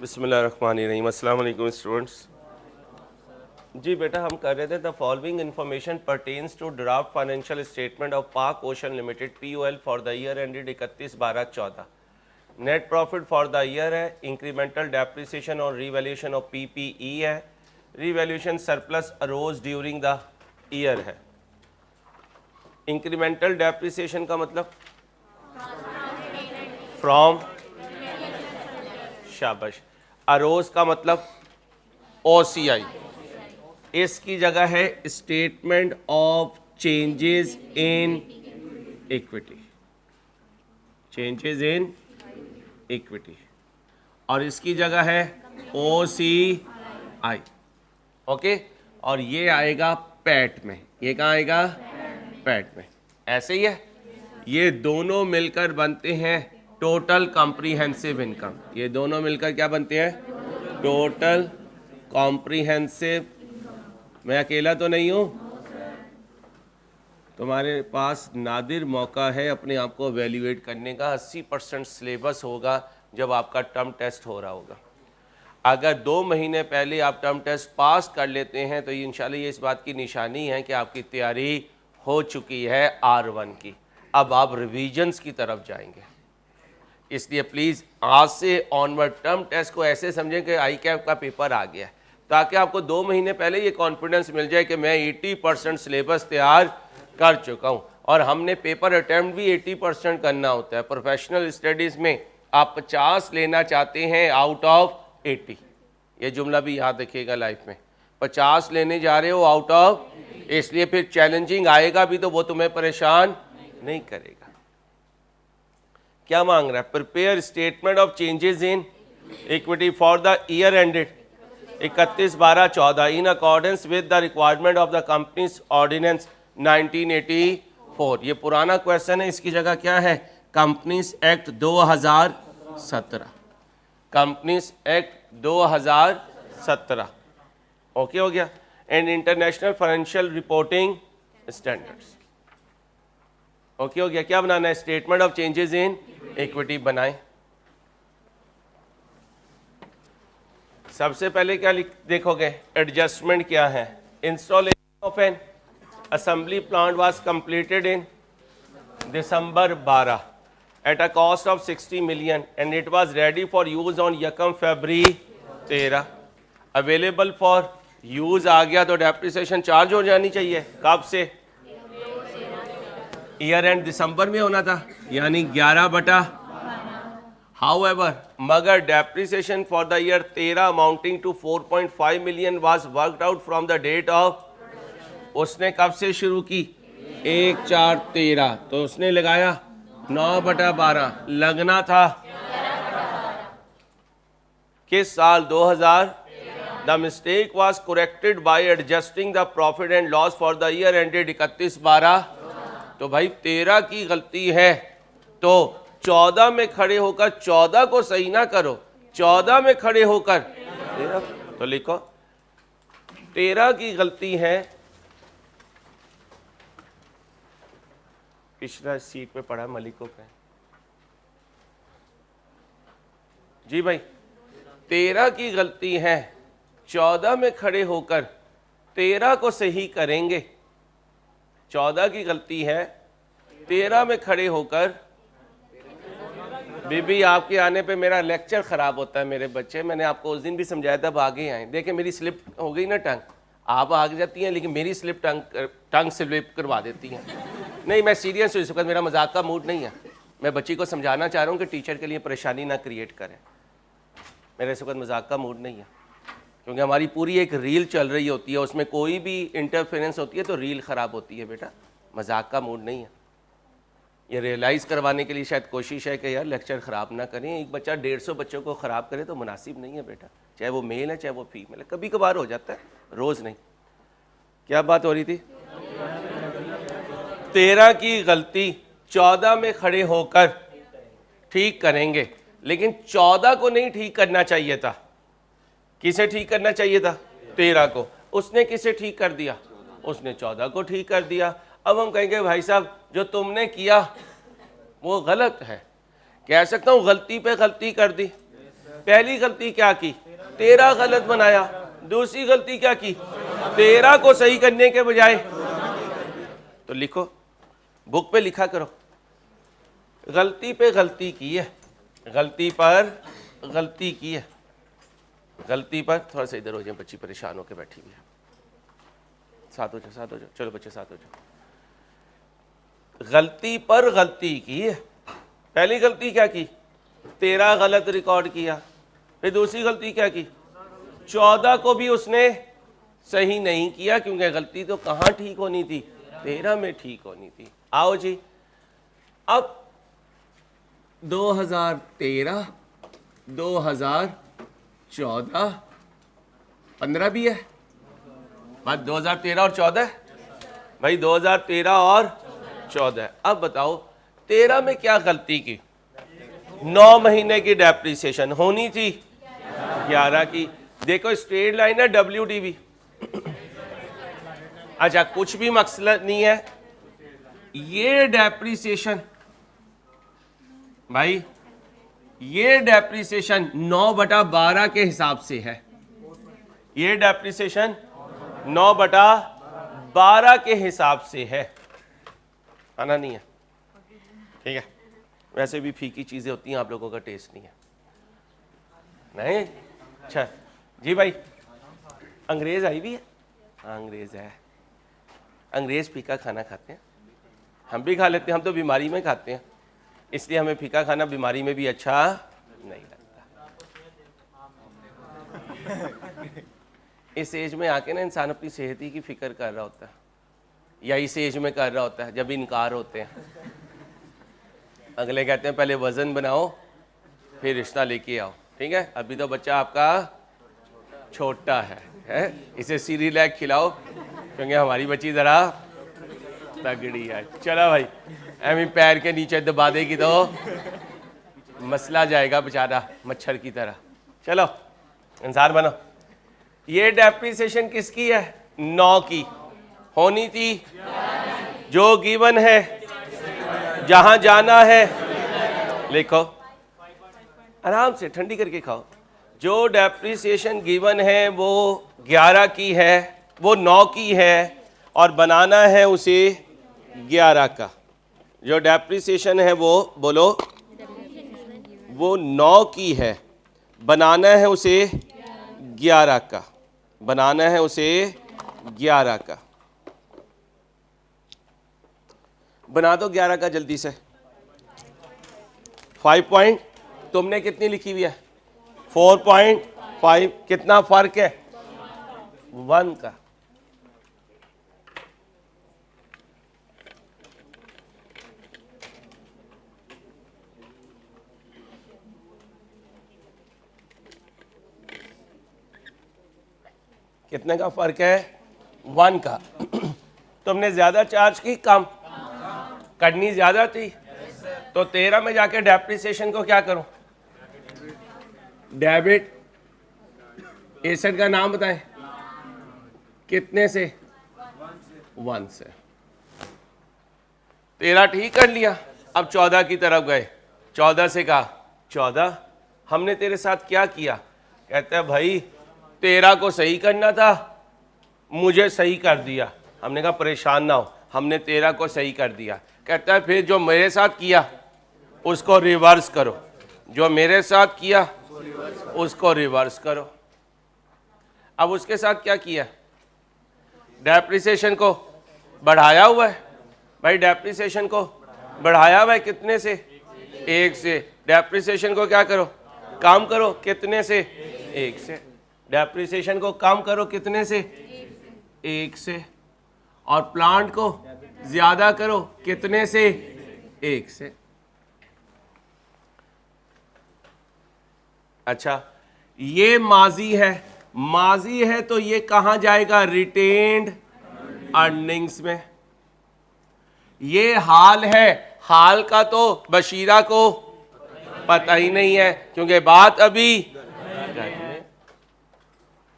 बिस्मिल्लाहिर्रहमानिर्रहीम। अस्सलाम वालेकुम स्टूडेंट्स। जी बेटा, हम कर रहे थे the following information pertains to draft financial statement of Pak Ocean Limited POL for the year ended 31/12/14। Net profit for the year है, इंक्रीमेंटल डेप्रिसिएशन और रीवैल्यूएशन ऑफ PPE है, revaluation surplus arose during the year है। Incremental depreciation का मतलब from, शाबाश। Arrows का मतलब OCI। इसकी जगह है statement of changes in equity, changes in equity, और इसकी जगह है OCI। ओके, और ये आएगा पैट में। ये कहाँ आएगा? पैट में। ऐसे ही है, ये दोनों मिलकर बनते हैं टोटल कॉम्प्रिहेंसिव इनकम। ये दोनों मिलकर क्या बनते हैं? Total comprehensive. मैं अकेला तो नहीं हूँ, तुम्हारे पास नादिर मौका है अपने आप को एवेल्यूएट करने का। 80% सिलेबस होगा जब आपका टर्म टेस्ट हो रहा होगा। अगर 2 महीने पहले आप टर्म टेस्ट पास कर लेते हैं तो इंशाल्लाह ये इस बात की निशानी है कि आपकी तैयारी हो चुकी है R1 की। अब आप रिविजन्स की तरफ जाएंगे। इसलिए प्लीज़ आज से ऑनवर्ड टर्म टेस्ट को ऐसे समझें कि ICAP का पेपर आ गया है, ताकि आपको 2 महीने पहले ये कॉन्फिडेंस मिल जाए कि मैं 80% सिलेबस तैयार कर चुका हूँ। और हमने पेपर अटैम्प्ट भी 80% करना होता है। प्रोफेशनल स्टडीज़ में आप 50 लेना चाहते हैं आउट ऑफ 80। ये जुमला भी याद रखिएगा लाइफ में, 50 लेने जा रहे हो आउट ऑफ, इसलिए फिर चैलेंजिंग आएगा भी तो वो तुम्हें परेशान नहीं करेगा। क्या मांग रहा है? Prepare statement of changes in equity for the year ended 31/12/14 in accordance with the requirement of the companies ordinance 1984। ये पुराना क्वेश्चन है, इसकी जगह क्या है? Companies act 2017। Companies act 2017 okay हो गया। And international financial reporting standards okay हो गया। क्या बनाना है? Statement of changes in equity बनाएं। सबसे पहले क्या देखोगे? एडजस्टमेंट क्या है? Installation of an assembly plant was completed in December 12 at a cost of 60 million and it was ready for use on 1 February 13। Available for use आ गया तो डेप्रिसिएशन चार्ज हो जानी चाहिए। कब से? ईयर एंड दिसंबर में होना था, यानी 11/। हाउएवर, मगर depreciation for the year 13 amounting to 4.5 million was worked out from the date of. उसने कब से शुरू की? 1/4/13, तो उसने लगाया 9/12। लगना था किस साल? 2000। The mistake was corrected bye adjusting the profit and loss for the year ended 31/12। तो भाई 13 की गलती है तो 14 में खड़े होकर 14 को सही ना करो, 14 में खड़े होकर 13 तो लिखो 13 की गलती है। पिछला सीट पे पड़ा मलिको पे। जी भाई, 13 की गलती है, 14 में खड़े होकर 13 को सही करेंगे। 14 की गलती है, 13 में खड़े होकर। बीबी, आपके आने पे मेरा लेक्चर ख़राब होता है मेरे बच्चे। मैंने आपको उस दिन भी समझाया था, अब आगे आए। देखें मेरी स्लिप हो गई ना टंग, आप आगे जाती हैं लेकिन मेरी स्लिप टंग स्लिप करवा देती हैं। नहीं, मैं सीरियस हूँ इस वक्त, मेरा मजाक का मूड नहीं है। मैं बच्ची को समझाना चाह रहा हूँ कि टीचर के लिए परेशानी ना क्रिएट करें। मेरा इस वक्त मजाक का मूड नहीं है, क्योंकि हमारी पूरी एक रील चल रही होती है, उसमें कोई भी इंटरफेरेंस होती है तो रील ख़राब होती है। बेटा मजाक का मूड नहीं है। ये रियलाइज़ करवाने के लिए शायद कोशिश है कि यार लेक्चर ख़राब ना करें। एक बच्चा 150 बच्चों को ख़राब करे तो मुनासिब नहीं है बेटा, चाहे वो मेल है चाहे वो फीमेल है। कभी कभार हो जाता है, रोज़ नहीं। क्या बात हो रही थी? 13 की गलती 14 में खड़े होकर ठीक करेंगे, लेकिन 14 को नहीं ठीक करना चाहिए था। किसे ठीक करना चाहिए था? 13 को। उसने किसे ठीक कर दिया? उसने 14 को ठीक कर दिया। अब हम कहेंगे भाई साहब जो तुमने किया वो गलत है। कह सकता हूँ गलती पे गलती कर दी। पहली गलती क्या की, 13 गलत बनाया। दूसरी गलती क्या की, 13 को सही करने के बजाय, तो लिखो, बुक पे लिखा करो, गलती पे गलती की है, गलती पर गलती की है, गलती पर। थोड़ा सा इधर हो जाए, बच्ची परेशान होकर बैठी हुई है। साथ हो जाओ, साथ हो जाओ, चलो बच्चे साथ हो जाओ। गलती पर गलती की है। पहली गलती क्या की, 13 गलत रिकॉर्ड किया। फिर दूसरी गलती क्या की, 14 को भी उसने सही नहीं किया, क्योंकि गलती तो कहाँ ठीक होनी थी, 13 में ठीक होनी थी। आओ जी, अब 2013, 2014, 15 भी है, बात 2013 और 14 भाई, 2013 और 14। अब बताओ 13 में क्या गलती की, 9 महीने की डेप्रिसिएशन होनी थी, 11 की। देखो स्ट्रेट लाइन है, WDV। अच्छा, कुछ भी मकसद नहीं है, ये डेप्रिसिएशन भाई, ये डेप्रिसिएशन 9/12 के हिसाब से है। ये डेप्रिसिएशन 9/12 के हिसाब से है, आना नहीं है, ठीक है। वैसे भी फीकी चीजें होती हैं, आप लोगों का टेस्ट नहीं है, नहीं। अच्छा जी भाई, अंग्रेज आई भी है? हाँ अंग्रेज है। अंग्रेज फीका खाना खाते हैं, हम भी खा लेते हैं, हम तो बीमारी में खाते हैं, इसलिए हमें फीका खाना बीमारी में भी अच्छा नहीं लगता। इस एज में आके ना इंसान अपनी सेहत ही की फिक्र कर रहा होता है, या इस एज में कर रहा होता है जब इनकार होते हैं। अगले कहते हैं पहले वजन बनाओ फिर रिश्ता लेके आओ, ठीक है। अभी तो बच्चा आपका छोटा है? इसे सीरियलैक खिलाओ, क्योंकि हमारी बच्ची ज़रा तगड़ी है। चलो भाई, एमी पैर के नीचे दबा देगी तो मसला जाएगा बेचारा मच्छर की तरह। चलो इंसान बनो। ये डेप्रिसिएशन किसकी है, 9 की होनी थी, जो गिवन है, जहां जाना है, लिखो आराम से, ठंडी करके खाओ। जो डेप्रिसिएशन गिवन है वो 11 की है, वो 9 की है, और बनाना है उसे 11 का। जो डेप्रिसिएशन है वो बोलो, वो 9 की है, बनाना है उसे 11 का, बनाना है उसे 11 का। बना दो 11 का जल्दी से। 5 पॉइंट, तुमने कितनी लिखी हुई है, 4.5। कितना फर्क है, 1 का। कितने का फर्क है, 1 का। तुमने ज्यादा चार्ज की, कम करनी ज्यादा थी, तो 13 में जाके डेप्रिसिएशन को क्या करो, डेबिट। एसेट का नाम बताएं, कितने से, 1 से। 13 ठीक कर लिया, अब 14 की तरफ गए। 14 से कहा, 14 हमने तेरे साथ क्या किया, कहते हैं भाई 13 को सही करना था, मुझे सही कर दिया। हमने कहा परेशान ना हो, हमने 13 को सही कर दिया। कहता है फिर जो मेरे साथ किया उसको रिवर्स करो, जो मेरे साथ किया उसको रिवर्स करो। अब उसके साथ क्या किया, डेप्रिसिएशन को बढ़ाया हुआ है भाई, डेप्रिसिएशन को बढ़ाया हुआ है कितने से, 1 से। डेप्रिसिएशन को क्या करो, कम करो, कितने से, 1 से। डेप्रिसिएशन को कम करो कितने से, 1 से। और प्लांट को ज्यादा करो कितने से, 1 से। अच्छा, ये माजी है, माजी है तो ये कहां जाएगा, रिटेन्ड अर्निंग्स में। ये हाल है, हाल का तो बशीरा को पता ही नहीं है, क्योंकि बात अभी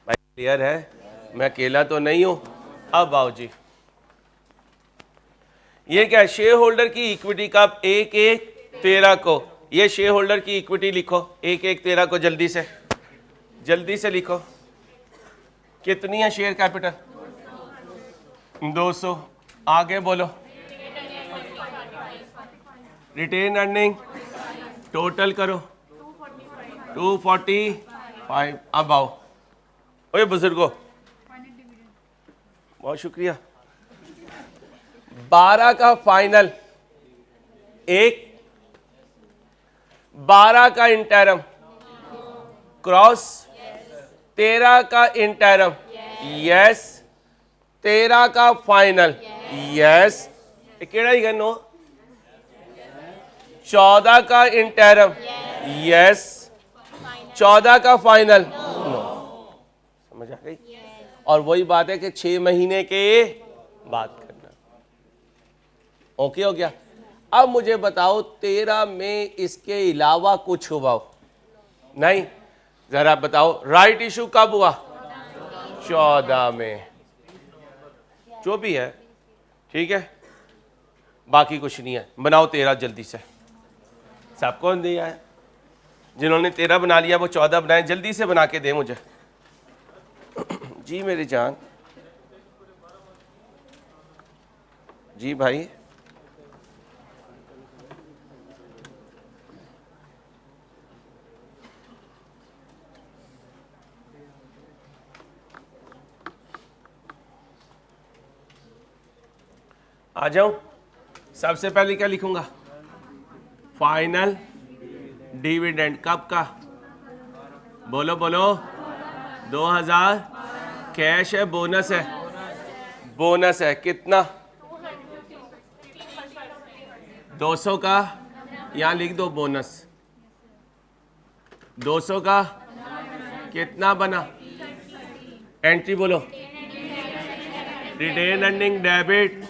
भाई क्लियर है, मैं अकेला तो नहीं हूं। अब आओ जी, ये क्या है, शेयर होल्डर की इक्विटी का 1/13 को, ये शेयर होल्डर की इक्विटी लिखो, 1/1/13 को जल्दी से लिखो। कितनी है शेयर कैपिटल? 200। आगे बोलो। रिटेन अर्निंग टोटल करो 245। अब आओ, ओए बुजुर्गो, बहुत शुक्रिया। 12 का फाइनल, 1, 12 का इंटरम क्रॉस, 13 का इंटरम यस, 13 का फाइनल यस, केड़ा ही गनो, 14 का इंटरम यस, 14 का फाइनल नो। समझ आ गई? और वही बात है कि 6 महीने के बाद करना। ओके हो गया? अब मुझे बताओ 13 में इसके अलावा कुछ हुआ हो? नहीं। जरा बताओ राइट इशू कब हुआ? 14 में। जो भी है ठीक है, बाकी कुछ नहीं है। बनाओ 13 जल्दी से। सबको दिया है, जिन्होंने 13 बना लिया वो 14 बनाए, जल्दी से बना के दे मुझे। जी मेरी जान, जी भाई। आ जाऊं। सबसे पहले क्या लिखूंगा? फाइनल डिविडेंड कब का? बोलो बोलो। 2000 कैश है, बोनस है? बोनस है कितना? 200 का, यहां लिख दो बोनस। 200 का कितना बना? एंट्री बोलो। Retained earning debit,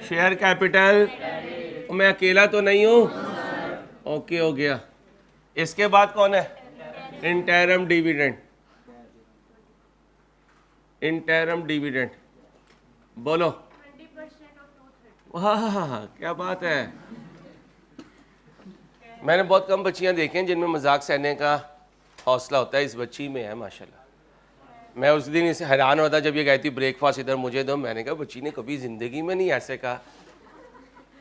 share capital. मैं अकेला तो नहीं हूं? ओके हो गया। इसके बाद कौन है? Interim dividend. इंटरम डिविडेंड बोलो। वाह क्या बात है। मैंने बहुत कम बच्चियां देखी हैं जिनमें मजाक सहने का हौसला होता है, इस बच्ची में है माशाल्लाह। मैं उस दिन इसे हैरान होता जब ये कहती ब्रेकफास्ट इधर मुझे दो। मैंने कहा बच्ची ने कभी ज़िंदगी में नहीं ऐसे कहा।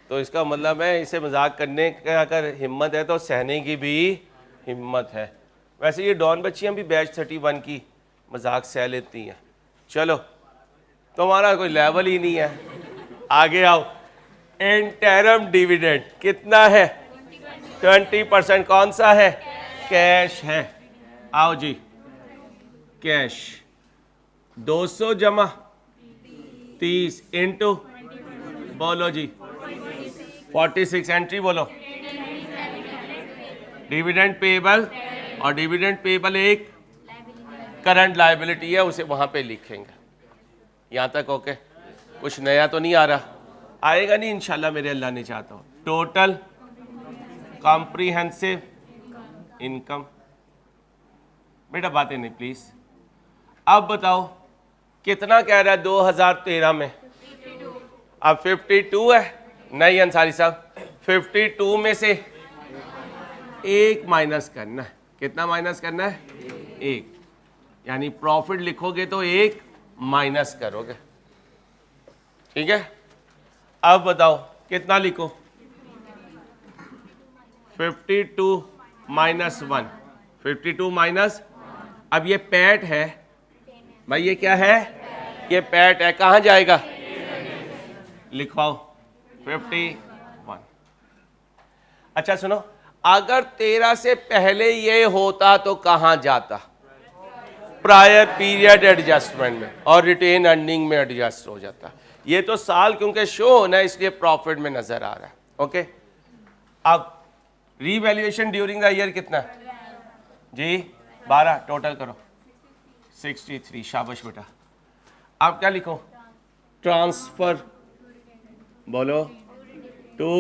तो इसका मतलब है इसे मजाक करने का अगर हिम्मत है तो सहने की भी हिम्मत है। वैसे ये डॉन बच्चियां भी बैच 31 की मजाक सह लेती हैं। चलो तुम्हारा कोई लेवल ही नहीं है, आगे आओ। इंटरम डिविडेंड कितना है? 20%। कौन सा है? कैश है। आओ जी, कैश 200 जमा 30 इंटू बोलो जी 46। एंट्री बोलो। डिविडेंड पेबल, और डिविडेंड पेबल एक करंट लायबिलिटी है, उसे वहां पे लिखेंगे। यहां तक ओके? कुछ नया तो नहीं आ रहा? आएगा नहीं इंशाल्लाह मेरे अल्लाह ने चाहता हो। Total comprehensive income. बेटा बातें नहीं प्लीज। अब बताओ कितना कह रहा है 2013 में? अब 52 है। नहीं अंसारी साहब, 52 में से 1 माइनस करना है। कितना माइनस करना है? 1। यानी प्रॉफिट लिखोगे तो 1 माइनस करोगे। ठीक है? अब बताओ कितना लिखो? 52 माइनस 1। 52 माइनस, अब ये पैट है भाई, ये क्या है? ये पैट है। कहाँ जाएगा? लिखवाओ 51। अच्छा सुनो, अगर 13 से पहले ये होता तो कहाँ जाता? प्रायर पीरियड एडजस्टमेंट में, और रिटेन अर्निंग में एडजस्ट हो जाता। ये तो साल क्योंकि शो होना है इसलिए प्रॉफिट में नजर आ रहा है। ओके, अब रीवैल्यूएशन ड्यूरिंग द ईयर कितना जी? 12। टोटल करो 63। शाबाश बेटा। अब क्या लिखो? ट्रांसफर बोलो टू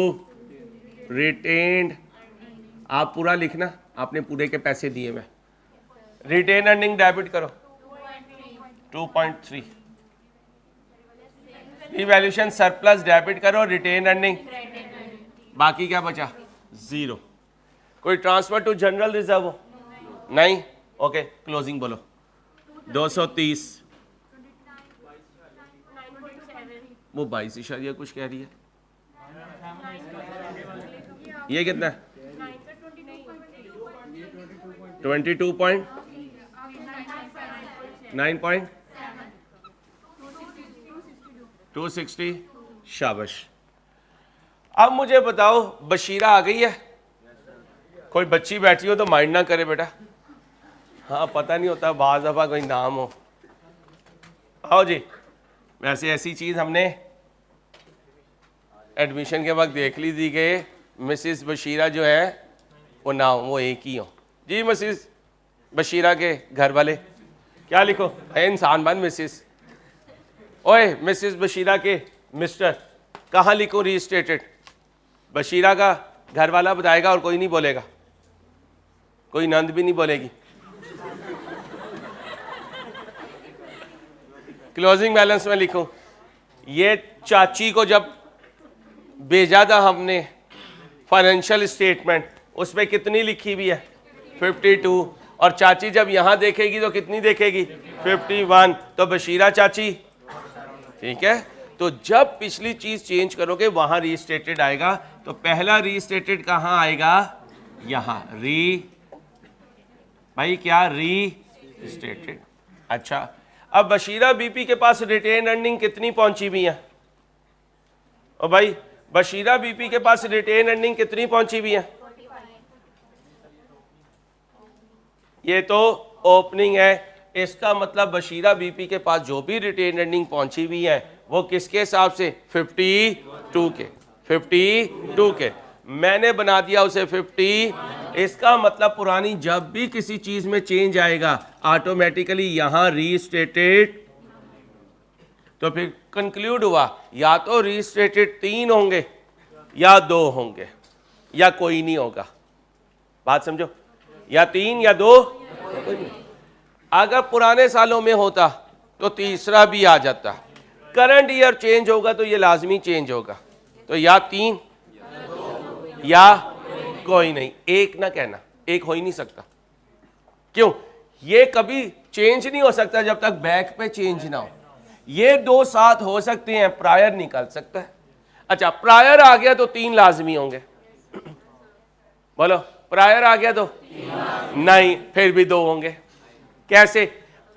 रिटेन्ड। आप पूरा लिखना, आपने पूरे के पैसे दिए। मैं रिटेन अर्निंग डेबिट करो 2.3। रिवैल्यूएशन सरप्लस डेबिट करो, रिटेन अर्निंग। बाकी क्या बचा? 0। कोई ट्रांसफर टू जनरल रिजर्व हो? नहीं। ओके, क्लोजिंग बोलो। 230, वो 22 कुछ कह रही है, ये कितना है? 22.9.260। शाबाश। अब मुझे बताओ, बशीरा आ गई है? कोई बच्ची बैठी हो तो माइंड ना करे बेटा, हाँ पता नहीं होता, बाज़ दफ़ा कोई नाम हो। आओ जी। वैसे ऐसी चीज़ हमने एडमिशन के वक्त देख ली थी कि मिसिस बशीरा जो है वो नाम वो एक ही हो। जी मिसिस बशीरा के घर वाले क्या लिखो? इंसान बन मिसिस। ओए मिसिस बशीरा के मिस्टर कहाँ लिखो? रीस्टेटेड। बशीरा का घर वाला बताएगा और कोई नहीं बोलेगा, कोई नंद भी नहीं बोलेगी। क्लोजिंग बैलेंस में लिखूं, ये चाची को जब भेजा था हमने फाइनेंशियल स्टेटमेंट, उसमें कितनी लिखी हुई है? 52। और चाची जब यहां देखेगी तो कितनी देखेगी? 51। तो बशीरा चाची, ठीक है। तो जब पिछली चीज चेंज करोगे वहां रीस्टेटेड आएगा। तो पहला रीस्टेटेड कहां आएगा? यहां भाई क्या रीस्टेटेड। अच्छा, अब बशीरा बीपी के पास रिटेन अर्निंग कितनी पहुंची हुई है? और भाई बशीरा बीपी के पास रिटेन अर्निंग कितनी पहुंची हुई है? ये तो ओपनिंग है, इसका मतलब बशीरा बीपी के पास जो भी रिटेन अर्निंग पहुंची हुई है वो किसके हिसाब से? 52 के। 52 के मैंने बना दिया उसे 50। इसका मतलब पुरानी जब भी किसी चीज में चेंज आएगा ऑटोमेटिकली यहां रीस्टेटेड। तो फिर कंक्लूड हुआ या तो रीस्टेटेड 3 होंगे या 2 होंगे या कोई नहीं होगा। बात समझो, या 3 या 2। अगर पुराने सालों में होता तो तीसरा भी आ जाता। करंट ईयर चेंज होगा तो ये लाजमी चेंज होगा। तो या 3 या कोई नहीं। एक ना कहना, एक हो ही नहीं सकता। क्यों? ये कभी चेंज नहीं हो सकता जब तक बैक पे चेंज ना हो। ये 2 साथ हो सकते हैं, प्रायर निकल सकता है। अच्छा, प्रायर आ गया तो 3 लाजमी होंगे। बोलो, प्रायर आ गया तो नहीं, फिर भी 2 होंगे। कैसे?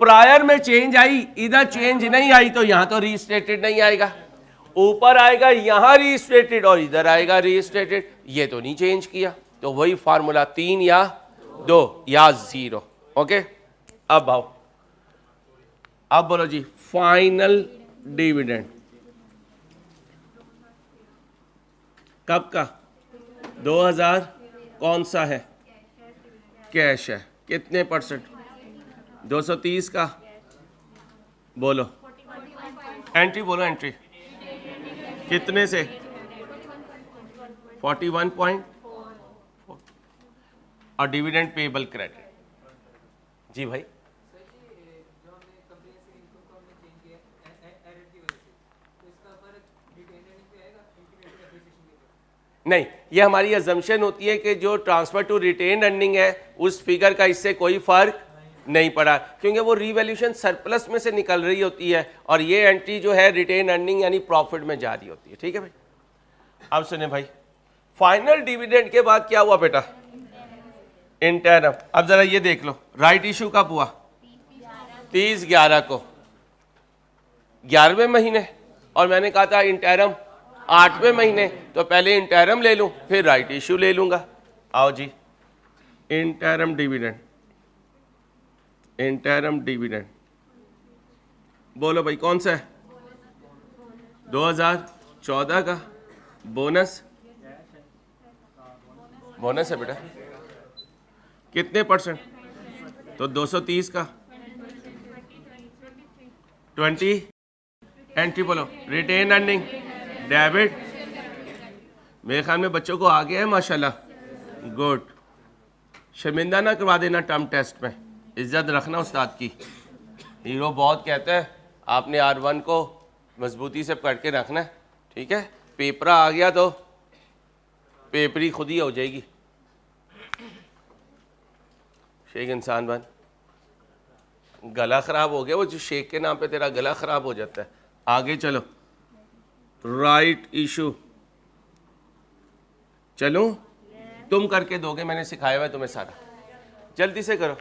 प्रायर में चेंज आई, इधर चेंज नहीं आई तो यहां तो रीस्टेटेड नहीं आएगा। ऊपर आएगा यहां रीस्टेटेड और इधर आएगा रीस्टेटेड। ये तो नहीं चेंज किया, तो वही फार्मूला 3 या 2 या 0। ओके, अब आओ, अब बोलो जी फाइनल डिविडेंड कब का? 2000 कौन सा है? कैश है। कितने परसेंट? 230 का। बोलो एंट्री, बोलो एंट्री कितने से? 41.4 और डिविडेंड पेबल क्रेडिट। जी भाई, नहीं, ये हमारी अजम्पशन होती है कि जो ट्रांसफर टू रिटेन अर्निंग है उस फिगर का इससे कोई फर्क नहीं पड़ा, क्योंकि वो रीवैल्यूएशन सरप्लस में से निकल रही होती है और ये एंट्री जो है रिटेन अर्निंग यानी प्रॉफिट में जा रही होती है। ठीक है भाई। अब सुने भाई, फाइनल डिविडेंड के बाद क्या हुआ बेटा? इंटरम। अब जरा ये देख लो, राइट इशू कब हुआ? 30/11 को, 11वें महीने। और मैंने कहा था इंटरम 8वें महीने, तो पहले इंटरम ले लूं फिर राइट इशू ले लूंगा। आओ जी, इंटरम डिविडेंड, इंटरम डिविडेंड बोलो भाई कौन सा है? 2014 का। बोनस, बोनस है बेटा। कितने परसेंट? तो 230 का। 20 एंट्री बोलो, रिटेन अर्निंग डेबिट। मेरे ख्याल में बच्चों को आ गया है माशाल्लाह, गुड। शर्मिंदा ना करवा देना टर्म टेस्ट में, इज्जत रखना उस्ताद की। हीरो बहुत कहता है आपने R1 को मजबूती से पकड़ के रखना है, ठीक है। पेपर आ गया तो पेपर ही खुद ही हो जाएगी। शेख इंसान बन। गला ख़राब हो गया, वो जो शेख के नाम पे तेरा गला ख़राब हो जाता है। आगे चलो, राइट इशू। चलो तुम करके दोगे, मैंने सिखाया हुआ है तुम्हें सारा, जल्दी से करो।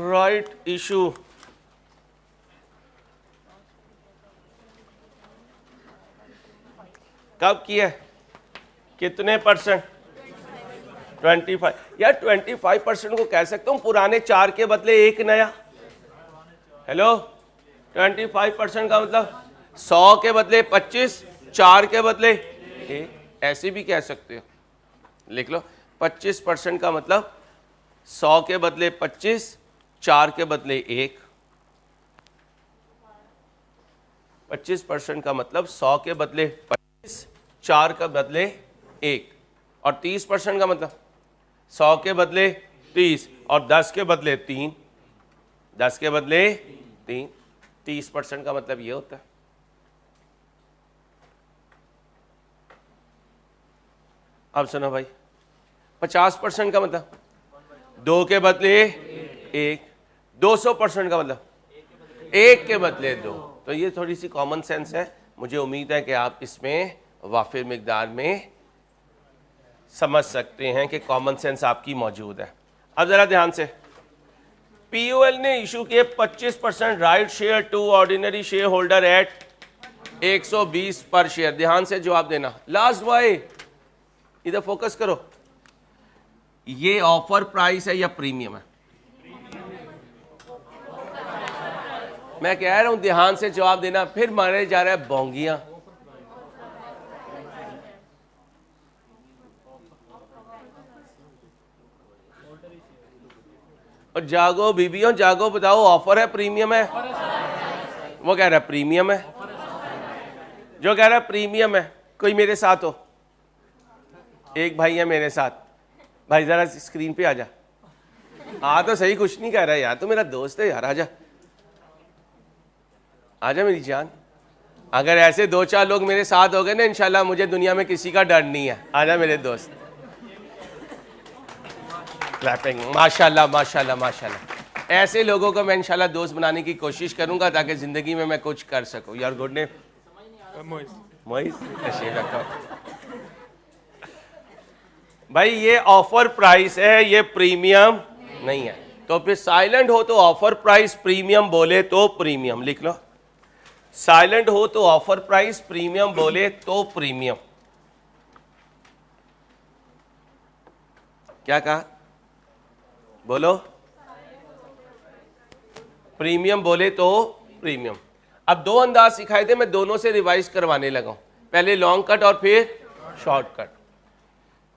राइट इशू, कब किया है, कितने परसेंट? 25। यार 25% को कह सकता हूँ पुराने 4 के बदले एक नया। हेलो, 25% का मतलब 100 के बदले 25, 4 के बदले एक, ऐसे भी कह सकते हो। लिख लो, 25% का मतलब 100 के बदले 25, 4 के बदले एक। 25% का मतलब 100 के बदले 25, 4 के बदले एक। और 30% का मतलब 100 के बदले 30 और 10 के बदले 3, 10 के बदले 3। 30% का मतलब ये होता है। अब सुनो भाई, 50% का मतलब 2 के बदले 1। 200% का मतलब 1 के बदले 2। तो ये थोड़ी सी कॉमन सेंस है, मुझे उम्मीद है कि आप इसमें वाफिर मिकदार में समझ सकते हैं कि कॉमन सेंस आपकी मौजूद है। अब ज़रा ध्यान से, पीओएल ने इशू किए 25% right share to ordinary share holder at 120 per share. ध्यान से जवाब देना। लास्ट वाई, इधर फोकस करो, ये ऑफर प्राइस है या प्रीमियम है? मैं कह रहा हूं ध्यान से जवाब देना, फिर मारे जा रहा है बोंगियां। और जागो बीबियों जागो, बताओ ऑफर है प्रीमियम है? वो कह रहा है प्रीमियम है। जो कह रहा है प्रीमियम है, कोई मेरे साथ हो? एक भाई है मेरे साथ, भाई जरा स्क्रीन पे आ जा। तो सही, कुछ नहीं कह रहा है यार, तो मेरा दोस्त है यार, आजा आजा मेरी जान। अगर ऐसे 2-4 लोग मेरे साथ हो गए ना, इंशाल्लाह मुझे दुनिया में किसी का डर नहीं है। आजा मेरे दोस्त। क्लैपिंग, माशाल्लाह माशाल्लाह माशाल्लाह। ऐसे लोगों को मैं इंशाल्लाह दोस्त बनाने की कोशिश करूंगा ताकि जिंदगी में मैं कुछ कर सकूं। यार गुड नेम मोइस। भाई ये ऑफर प्राइस है, ये प्रीमियम नहीं है। तो फिर साइलेंट हो तो ऑफर प्राइस, प्रीमियम बोले तो प्रीमियम। लिख लो, साइलेंट हो तो ऑफर प्राइस, प्रीमियम बोले तो प्रीमियम। क्या कहा? बोलो, प्रीमियम बोले तो प्रीमियम। अब 2 अंदाज सिखाए थे, मैं दोनों से रिवाइज करवाने लगा हूं, पहले लॉन्ग कट और फिर short cut.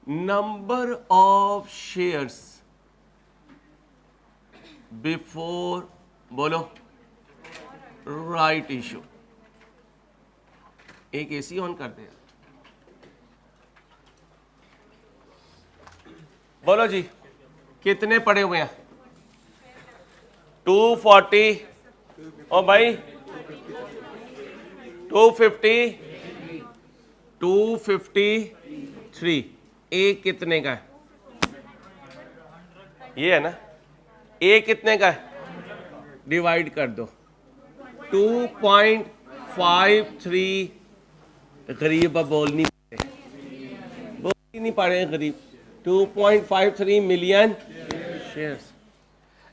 Number of shares before, बोलो, राइट इशू। एक एसी ऑन कर दे। बोलो जी, कितने पड़े हुए हैं? 240 और भाई 250, 253। एक कितने का है? ये है ना, एक कितने का है? डिवाइड कर दो। 2.53। गरीब अब बोल नहीं पा रहे गरीब। 2.53 मिलियन शेयर्स।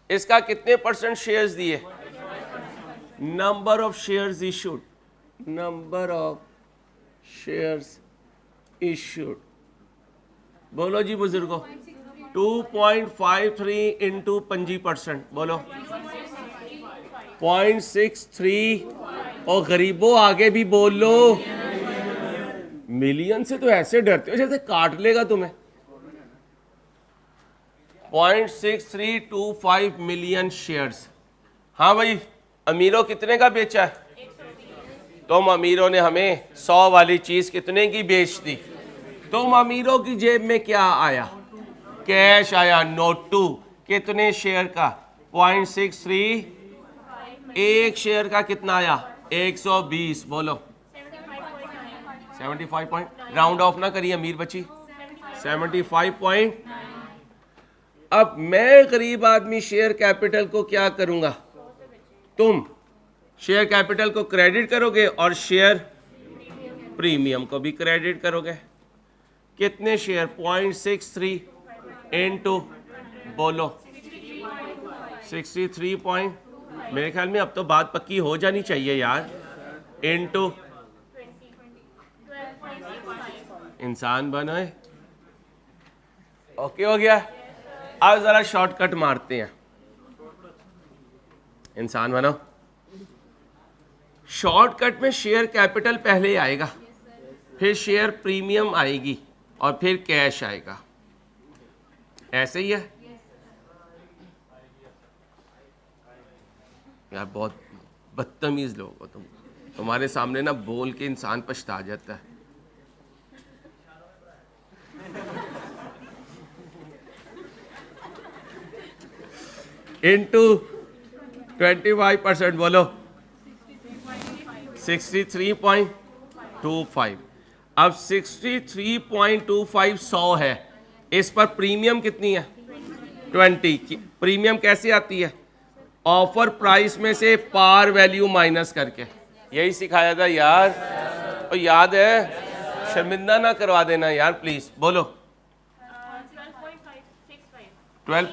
इसका कितने परसेंट शेयर्स दिए? Number of shares issued, number of shares issued. बोलो जी बुजुर्गो, 2.53 इंटू 25%, बोलो 0.63। और गरीबों आगे भी बोल लो। मिलियन से तो ऐसे डरते हो जैसे काट लेगा तुम्हें। 0.6325 मिलियन शेयर्स। हाँ भाई, अमीरों कितने का बेचा है? तुम अमीरों ने हमें 100 वाली चीज कितने की बेच दी? तुम अमीरों की जेब में क्या आया? कैश आया, नोट 2। कितने शेयर का? 0.63। एक शेयर का कितना आया? 120। बोलो 75 पॉइंट। राउंड ऑफ ना करिए अमीर बच्ची। 75 पॉइंट। अब मैं गरीब आदमी शेयर कैपिटल को क्या करूंगा, तुम शेयर कैपिटल को क्रेडिट करोगे और शेयर प्रीमियम को भी क्रेडिट करोगे। कितने शेयर, 0.63 इनटू बोलो 63 पॉइंट, मेरे ख्याल में अब तो बात पक्की हो जानी चाहिए यार, इनटू इंसान बनो। ओके हो गया। अब जरा शॉर्टकट मारते हैं, इंसान बनो। शॉर्टकट में शेयर कैपिटल पहले आएगा, फिर शेयर प्रीमियम आएगी और फिर कैश आएगा, ऐसे ही है यार। बहुत बदतमीज लोग हो तुम, तुम्हारे सामने ना बोल के इंसान पछता जाता है। इनटू 25% बोलो 63.25। अब 63.25 100 है, इस पर प्रीमियम कितनी है 20। प्रीमियम कैसे आती है, ऑफर प्राइस में से पार वैल्यू माइनस करके, यही सिखाया था यार, और याद है, शर्मिंदा ना करवा देना यार प्लीज। बोलो 12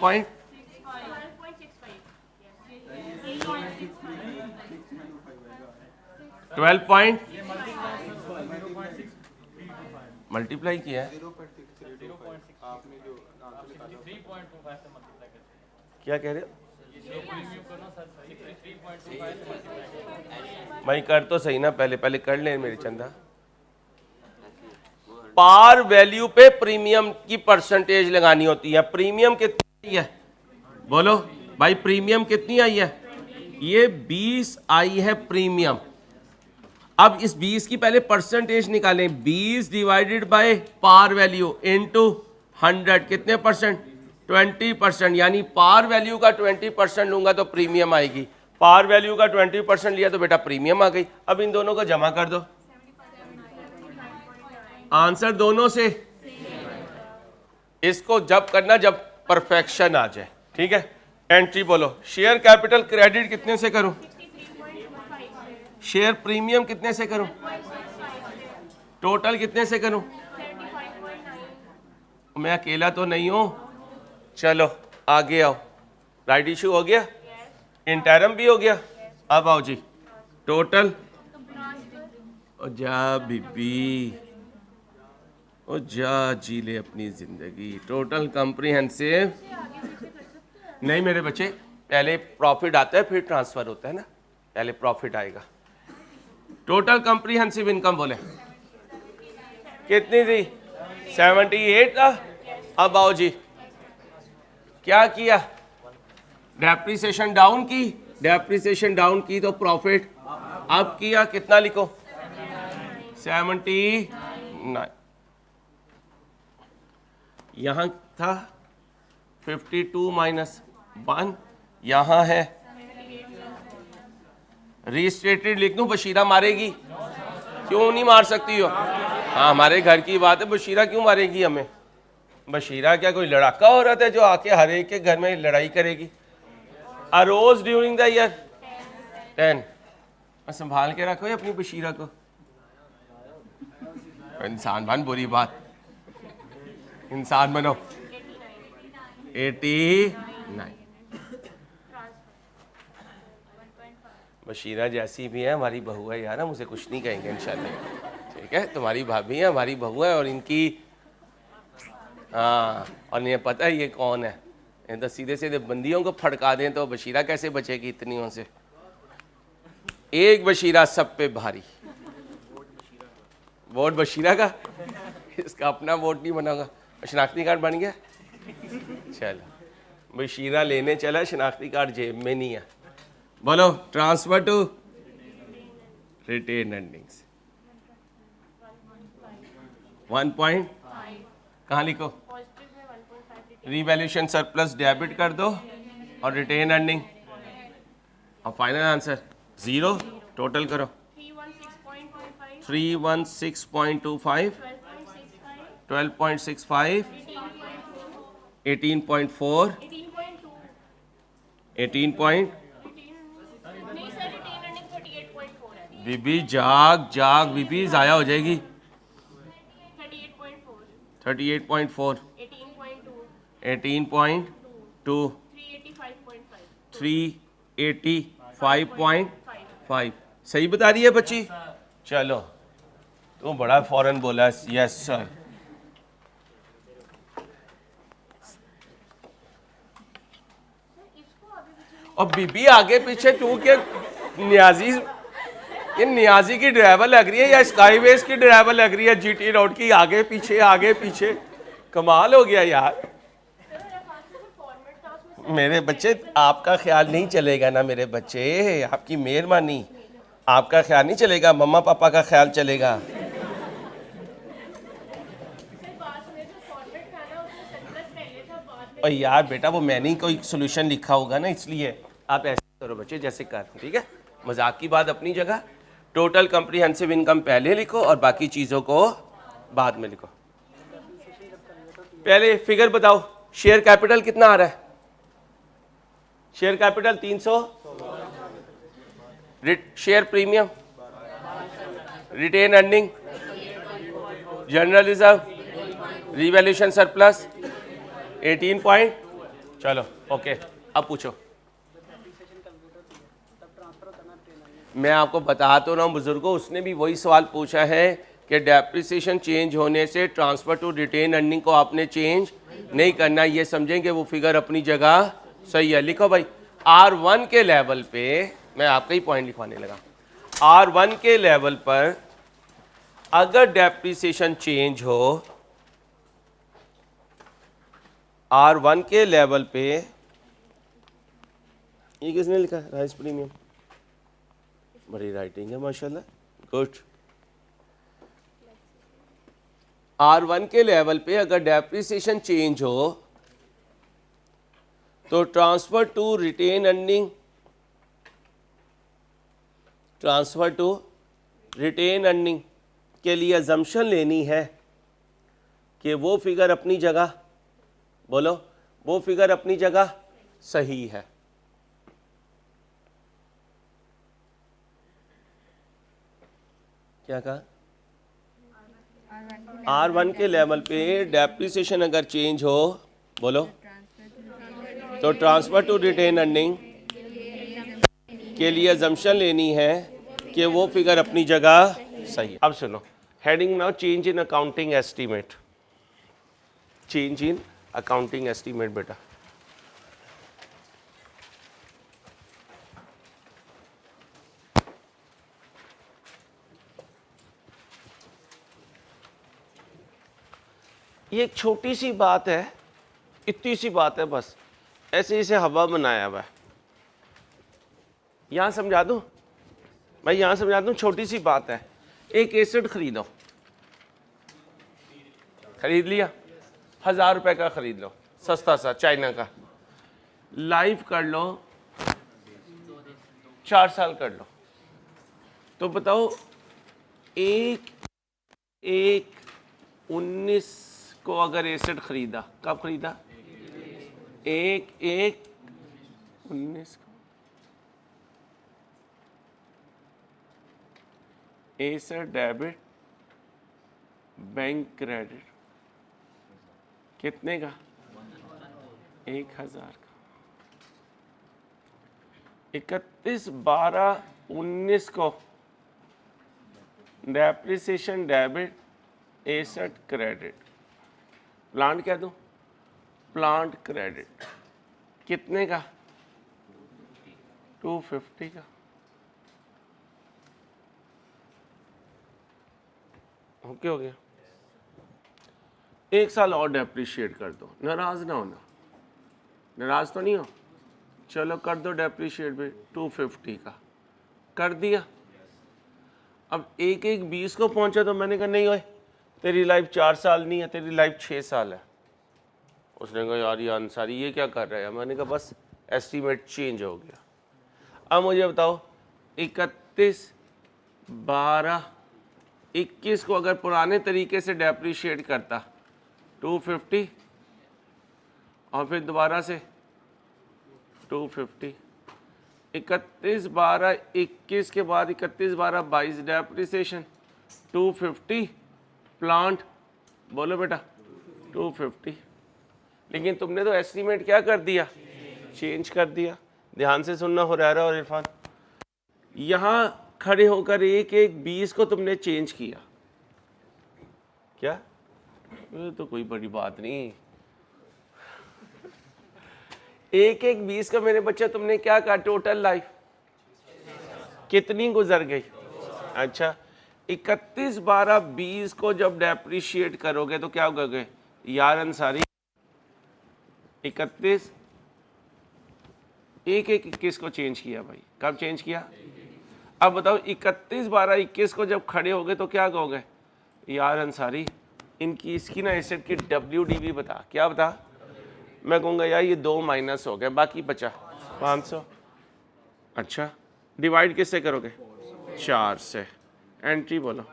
पॉइंट मल्टीप्लाई किया है, क्या कह रहे हो भाई, कर तो सही ना, पहले कर ले मेरे चंदा। पार वैल्यू पे प्रीमियम की परसेंटेज लगानी होती है। प्रीमियम कितनी आई है, बोलो भाई, प्रीमियम कितनी आई है, ये 20 आई है प्रीमियम। अब इस 20 की पहले परसेंटेज निकालें, 20 divided by par value into 100, कितने परसेंट, 20%, यानी पार वैल्यू का 20% लूंगा तो प्रीमियम आएगी, पार वैल्यू का 20% लिया तो बेटा प्रीमियम आ गई। अब इन दोनों को जमा कर दो, आंसर दोनों से, इसको जब करना जब परफेक्शन आ जाए, ठीक है। एंट्री बोलो, शेयर कैपिटल क्रेडिट कितने से करूं, शेयर प्रीमियम कितने से करूं, टोटल कितने से करूं, मैं अकेला तो नहीं हूं, चलो आगे आओ। राइट इशू हो गया, इंटरम भी हो गया, अब आओ जी टोटल। ओ जा बीबी, ओ जा जी ले अपनी जिंदगी। टोटल कॉम्प्रिहेंसिव नहीं मेरे बच्चे, पहले प्रॉफिट आता है फिर ट्रांसफर होता है ना, पहले प्रॉफिट आएगा। टोटल कॉम्प्रिहेंसिव इनकम बोले कितनी थी, 78 था। अब आओ जी, क्या किया, डेप्रिसिएशन डाउन की, डेप्रिसिएशन डाउन की तो प्रॉफिट अब किया, कितना लिखो 79, यहां था 52 माइनस 1, यहां है रीस्टेटेड लिख दूं, बशीरा मारेगी, क्यों नहीं मार सकती हो, हाँ हमारे घर की बात है, बशीरा क्यों मारेगी हमें, बशीरा क्या कोई लड़ाका औरत है जो आके हर एक के घर में लड़ाई करेगी। अरोज ड्यूरिंग द ईयर 10, संभाल के रखो अपनी बशीरा को, इंसान बन, बुरी बात, इंसान बनो। 89, बशीरा जैसी भी है हमारी बहू है यार, हम उसे कुछ नहीं कहेंगे इंशाल्लाह, ठीक है। तुम्हारी भाभी है, हमारी बहू है, और इनकी हाँ, और इन्हें पता है ये कौन है, ये तो सीधे सीधे बंदियों को फड़का दें तो बशीरा कैसे बचेगी इतनियों से। एक बशीरा सब पे भारी, वोट बशीरा का, इसका अपना वोट नहीं बनाऊंगा। शनाख्ती कार्ड बन गया, चलो बशीरा लेने चला, शनाख्ती कार्ड जेब में नहीं है। बोलो ट्रांसफर टू रिटेन अर्निंग्स 1.5, कहाँ लिखो, रिवैल्यूएशन सरप्लस डेबिट कर दो और रिटेन अर्निंग, और फाइनल आंसर 0। टोटल करो 316.25, 12.65 18.4, 18 पॉइंट, नहीं सर, रिटेन अर्निंग 38.4 है। बीबी जाग जाग बीबी ज़ाया हो जाएगी। 38.4, 38.4, 18.2, 18.2, 385.5, 385.5। सही बता रही है बच्ची? चलो तो बड़ा फौरन बोला यस सर। और बीबी आगे पीछे तू क्या नियाजी, ये नियाजी की ड्राइवर लग रही है या स्काईवेज की ड्राइवर लग रही है जीटी रोड की? आगे पीछे कमाल हो गया यार। मेरे बच्चे आपका ख्याल नहीं चलेगा ना मेरे बच्चे, आपकी मेहरबानी, आपका ख्याल नहीं चलेगा, मम्मा पापा का ख्याल चलेगा। और यार बेटा वो मैंने ही कोई सोल्यूशन लिखा होगा ना, इसलिए आप ऐसे करो बच्चे जैसे कर, ठीक है? मजाक की बात अपनी जगह, टोटल कॉम्प्रिहेंसिव इनकम पहले लिखो और बाकी चीज़ों को बाद में लिखो। पहले फिगर बताओ, शेयर कैपिटल कितना आ रहा है? Share capital 300, share premium, retained earning, general reserve, revaluation surplus 18 point. चलो ओके, अब पूछो। मैं आपको बता तो रहा हूँ बुजुर्गों, उसने भी वही सवाल पूछा है कि डेप्रिसिएशन चेंज होने से ट्रांसफर टू रिटेन अर्निंग को आपने चेंज नहीं करना, ये समझें कि वो फिगर अपनी जगह सही है। लिखो भाई, R1 के लेवल पे, मैं आपका ही पॉइंट लिखवाने लगा, R1 के लेवल पर अगर डेप्रिसिएशन चेंज हो, R1 के लेवल पे, ये किसने लिखा है? राइस प्रीमियम, बड़ी राइटिंग है माशाल्लाह, गुड। R1 के लेवल पे अगर डेप्रिसिएशन चेंज हो तो transfer to retained earning, transfer to retained earning के लिए अजम्पशन लेनी है कि वो फिगर अपनी जगह, बोलो, वो फिगर अपनी जगह सही है। क्या कहा? R1 के लेवल पे डेप्रिसिएशन अगर चेंज हो, बोलो, तो ट्रांसफर टू रिटेन अर्निंग के लिए अजम्पशन लेनी है कि वो फिगर अपनी जगह सही है। अब सुनो, heading now, change in accounting estimate, change in accounting estimate बेटा। ये एक छोटी सी बात है, इतनी सी बात है बस, ऐसे इसे हवा बनाया हुआ है। यहां समझा दूं मैं, यहां समझा दूं, छोटी सी बात है। एक एसिड खरीदो, खरीद लिया, 1000 रुपए का खरीद लो, सस्ता सा चाइना का, लाइफ कर लो, 4 साल कर लो, तो बताओ, एक 19 को अगर एसिड खरीदा, कब खरीदा? 1/1/19 को एसिड डेबिट बैंक क्रेडिट कितने का? 1000 का। 31/12/19 को depreciation debit asset credit, plant क्या दूं? प्लांट क्रेडिट कितने का? 250 का। ओके हो गया। 1 साल और डेप्रिशिएट कर दो, नाराज ना होना, नाराज तो नहीं हो, चलो कर दो डेप्रिशिएट भी 250 का, कर दिया। अब 1/1/20 को पहुंचा तो मैंने कहा नहीं ओए, तेरी लाइफ 4 साल नहीं है, तेरी लाइफ 6 साल है। उसने कहा यार ये अंसारी ये क्या कर रहा है? मैंने कहा बस एस्टीमेट चेंज हो गया। अब मुझे बताओ, 31/12/21 को अगर पुराने तरीके से डेप्रिशिएट करता 250, और फिर दोबारा से 250, 31 12 21 के बाद 31 12 22 डेप्रिसिएशन 250, प्लांट बोलो बेटा 250। लेकिन तुमने तो एस्टीमेट क्या कर दिया, चेंज कर दिया। ध्यान से सुनना हुरैरा और इरफान, यहाँ खड़े होकर एक एक 20 को तुमने चेंज किया, क्या ये तो कोई बड़ी बात नहीं। एक एक 20 का मेरे बच्चा तुमने क्या कहा, टोटल लाइफ कितनी गुजर गई। अच्छा 31 12 20 को जब डेप्रिशिएट करोगे तो क्या होगा यार अंसारी, 31 एक एक 21 को चेंज किया भाई, कब चेंज किया। अब बताओ 31 12 21 को जब खड़े हो गए तो क्या कहोगे, यार अंसारी इनकी इसकी ना एसेट की WDV बता, क्या बता। मैं कहूँगा यार ये 2 माइनस हो गए, बाकी बचा 500। अच्छा डिवाइड किससे करोगे, 4 से। एंट्री बोलो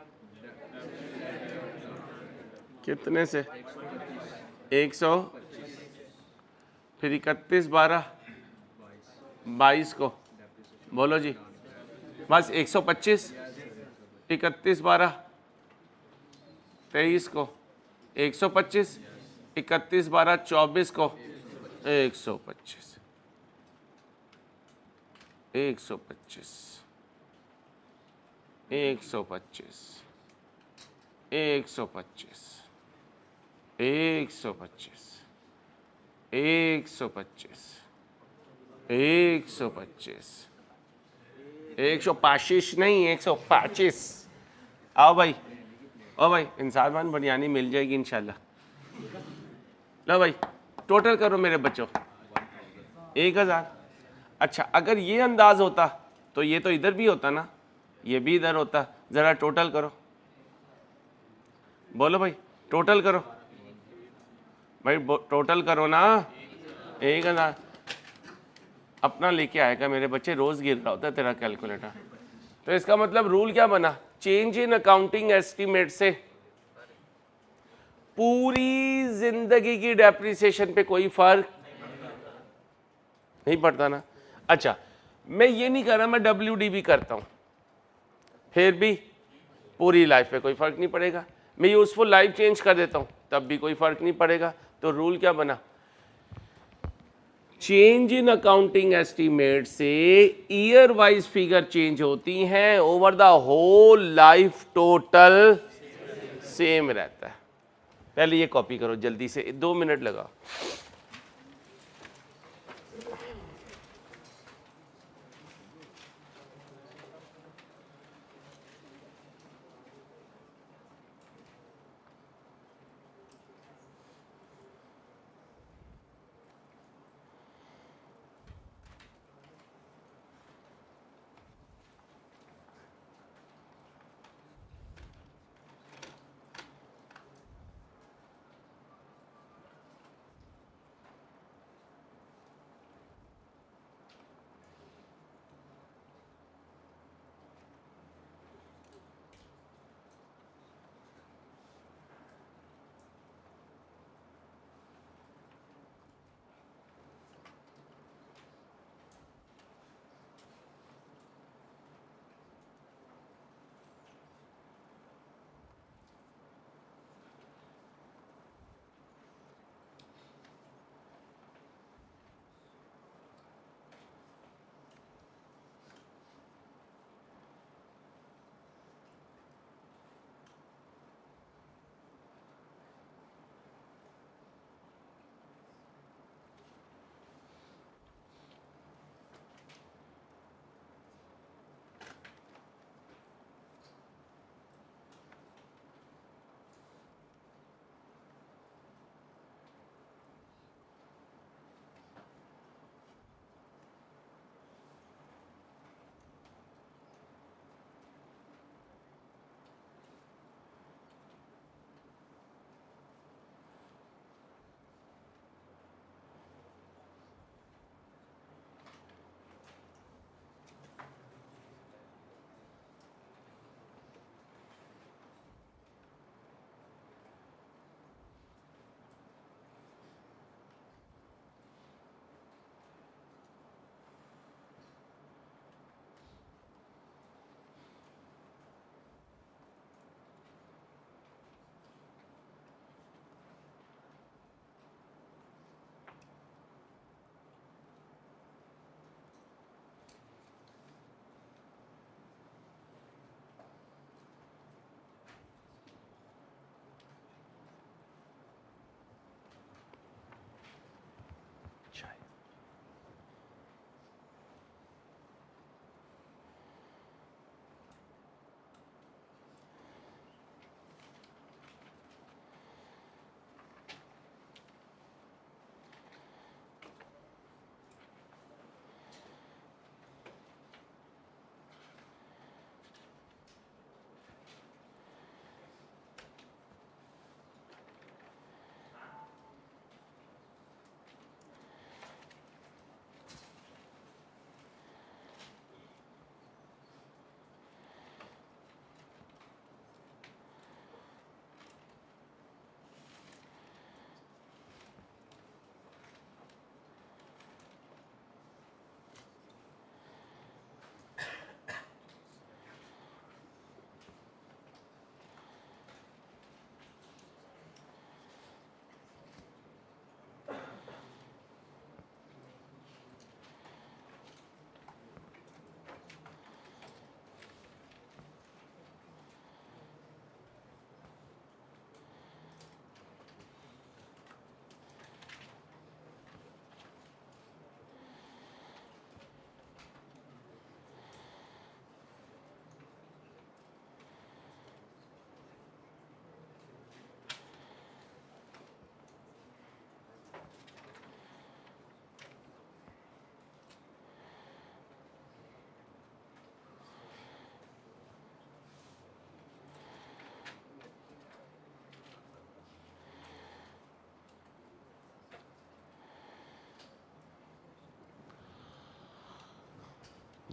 कितने से, 100, फिर 31 12 22 को बोलो जी, बस 125, 31 12 23 को 125, 31 12 24 को 125, 125, 125, 125, 125, 125, 125, 125 नहीं 125। आओ भाई, ओ भाई इंसान बिरयानी मिल जाएगी इंशाल्लाह। लो भाई टोटल करो मेरे बच्चों, 1000। अच्छा अगर ये अंदाज होता तो ये तो इधर भी होता ना, ये भी इधर होता। ज़रा टोटल करो, बोलो भाई टोटल करो भाई, टोटल करो ना। 1000 अपना लेके आएगा मेरे बच्चे, रोज़ गिर रहा होता है तेरा कैलकुलेटर। तो इसका मतलब रूल क्या बना, चेंज इन अकाउंटिंग एस्टीमेट से पूरी जिंदगी की डेप्रिसिएशन पे कोई फर्क नहीं पड़ता ना। अच्छा मैं ये नहीं कर रहा, मैं WDV करता हूं, फिर भी पूरी लाइफ पे कोई फर्क नहीं पड़ेगा। मैं यूजफुल लाइफ चेंज कर देता हूं, तब भी कोई फर्क नहीं पड़ेगा। तो रूल क्या बना, चेंज इन अकाउंटिंग एस्टीमेट से ईयर वाइज फिगर चेंज होती हैं, over the whole life total same रहता है। पहले ये कॉपी करो जल्दी से, 2 मिनट लगा।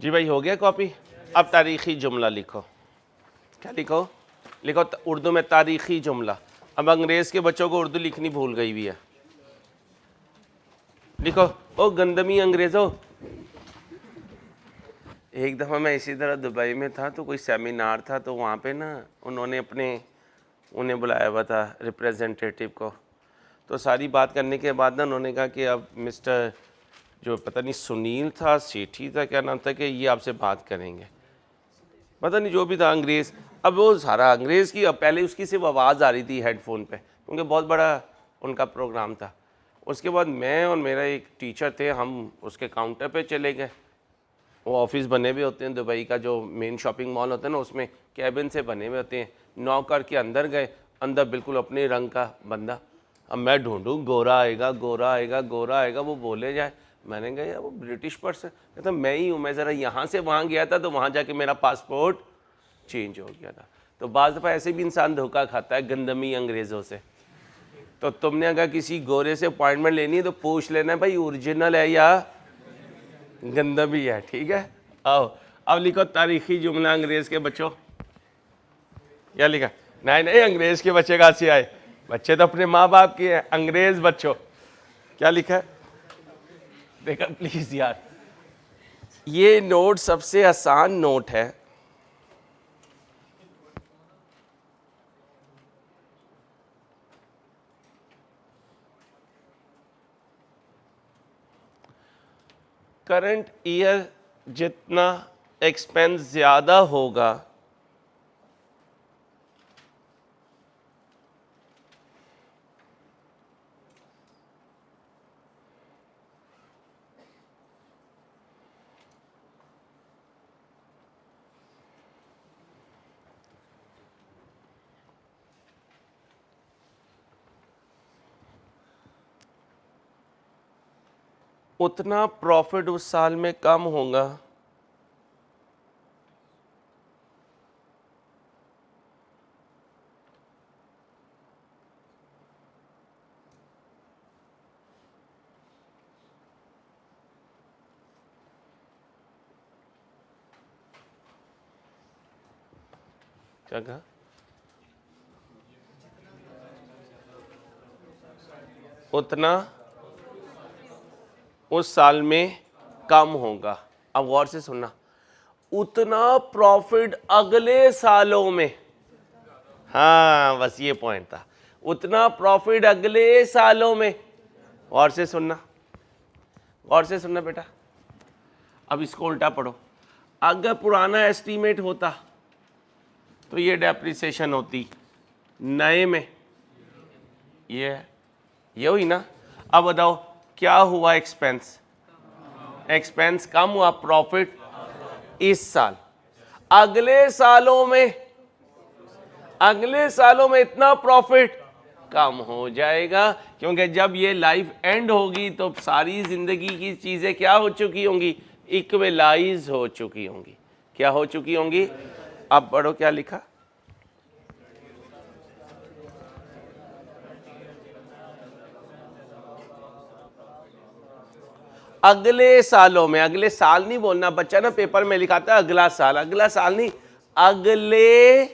जी भाई, हो गया कॉपी? अब तारीख़ी जुमला लिखो। क्या लिखो? लिखो उर्दू में तारीख़ी जुमला। अब अंग्रेज़ के बच्चों को उर्दू लिखनी भूल गई भी है। लिखो, ओ गंदमी अंग्रेज़ों। एक दफ़ा मैं इसी तरह दुबई में था, तो कोई सेमिनार था, तो वहाँ पे ना उन्होंने उन्हें बुलाया हुआ था रिप्रेजेंटेटिव को। तो सारी बात करने के बाद ना उन्होंने कहा कि अब मिस्टर जो पता नहीं सुनील था, सेठी था, क्या नाम था, कि ये आपसे बात करेंगे। पता नहीं जो भी था अंग्रेज़। अब वो सारा अंग्रेज़ की, अब पहले उसकी सिर्फ आवाज़ आ रही थी हेडफोन पे, क्योंकि बहुत बड़ा उनका प्रोग्राम था। उसके बाद मैं और मेरा एक टीचर थे, हम उसके काउंटर पे चले गए। वो ऑफिस बने हुए होते हैं दुबई का, जो मेन शॉपिंग मॉल होता है ना, उसमें कैबिन से बने हुए होते हैं। नॉक करके अंदर गए, अंदर बिल्कुल अपने रंग का बंदा। अब मैं ढूंढूं, गोरा आएगा, गोरा आएगा, गोरा आएगा, वो बोले जाए। मैंने कहा यार वो ब्रिटिश पर्सन, कहता मैं ही हूँ, मैं ज़रा यहाँ से वहाँ गया था, तो वहाँ जाके मेरा पासपोर्ट चेंज हो गया था। तो बाज़ दफ़ा ऐसे भी इंसान धोखा खाता है गंदमी अंग्रेज़ों से। तो तुमने अगर किसी गोरे से अपॉइंटमेंट लेनी है तो पूछ लेना भाई ओरिजिनल है या गंदमी है, ठीक है। आओ अब लिखो तारीख़ी जुमला अंग्रेज़ के बच्चों। क्या लिखा? नहीं नहीं, अंग्रेज़ के बच्चे कहाँ से आए? बच्चे तो अपने माँ बाप के हैं। अंग्रेज़ बच्चों क्या लिखा है देखा प्लीज़ यार। ये नोट सबसे आसान नोट है। करंट ईयर जितना एक्सपेंस ज़्यादा होगा, उतना प्रॉफिट उस साल में कम होगा। क्या कहा? उतना उस साल में कम होगा। अब गौर से सुनना, उतना प्रॉफिट अगले सालों में। हाँ बस ये पॉइंट था, उतना प्रॉफिट अगले सालों में। गौर से सुनना, गौर से सुनना बेटा। अब इसको उल्टा पढ़ो। अगर पुराना एस्टीमेट होता तो ये डेप्रिसिएशन होती, नए में ये हुई ना। अब बताओ क्या हुआ? एक्सपेंस कम हुआ, प्रॉफिट इस साल। अगले सालों में इतना प्रॉफिट कम हो जाएगा, क्योंकि जब ये लाइफ एंड होगी तो सारी जिंदगी की चीजें क्या हो चुकी होंगी? इक्वलाइज हो चुकी होंगी। क्या हो चुकी होंगी? अब पढ़ो क्या लिखा। अगले सालों में, अगले साल नहीं बोलना बच्चा, ना पेपर में लिखाता है अगला साल, अगला साल नहीं, अगले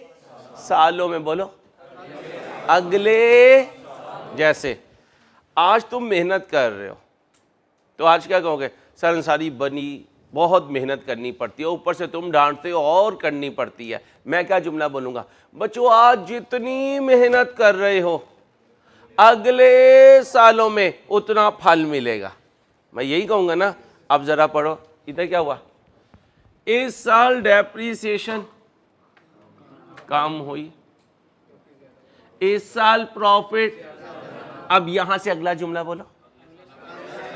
सालों में बोलो। अगले, जैसे आज तुम मेहनत कर रहे हो तो आज क्या कहोगे? सर अंसारी बनी, बहुत मेहनत करनी पड़ती है, ऊपर से तुम डांटते हो और करनी पड़ती है। मैं क्या जुमला बोलूंगा? बच्चों आज जितनी मेहनत कर रहे हो अगले सालों में उतना फल मिलेगा। मैं यही कहूंगा ना। अब जरा पढ़ो इधर क्या हुआ? इस साल डेप्रिसिएशन कम हुई, इस साल प्रॉफिट। अब यहां से अगला जुमला बोलो।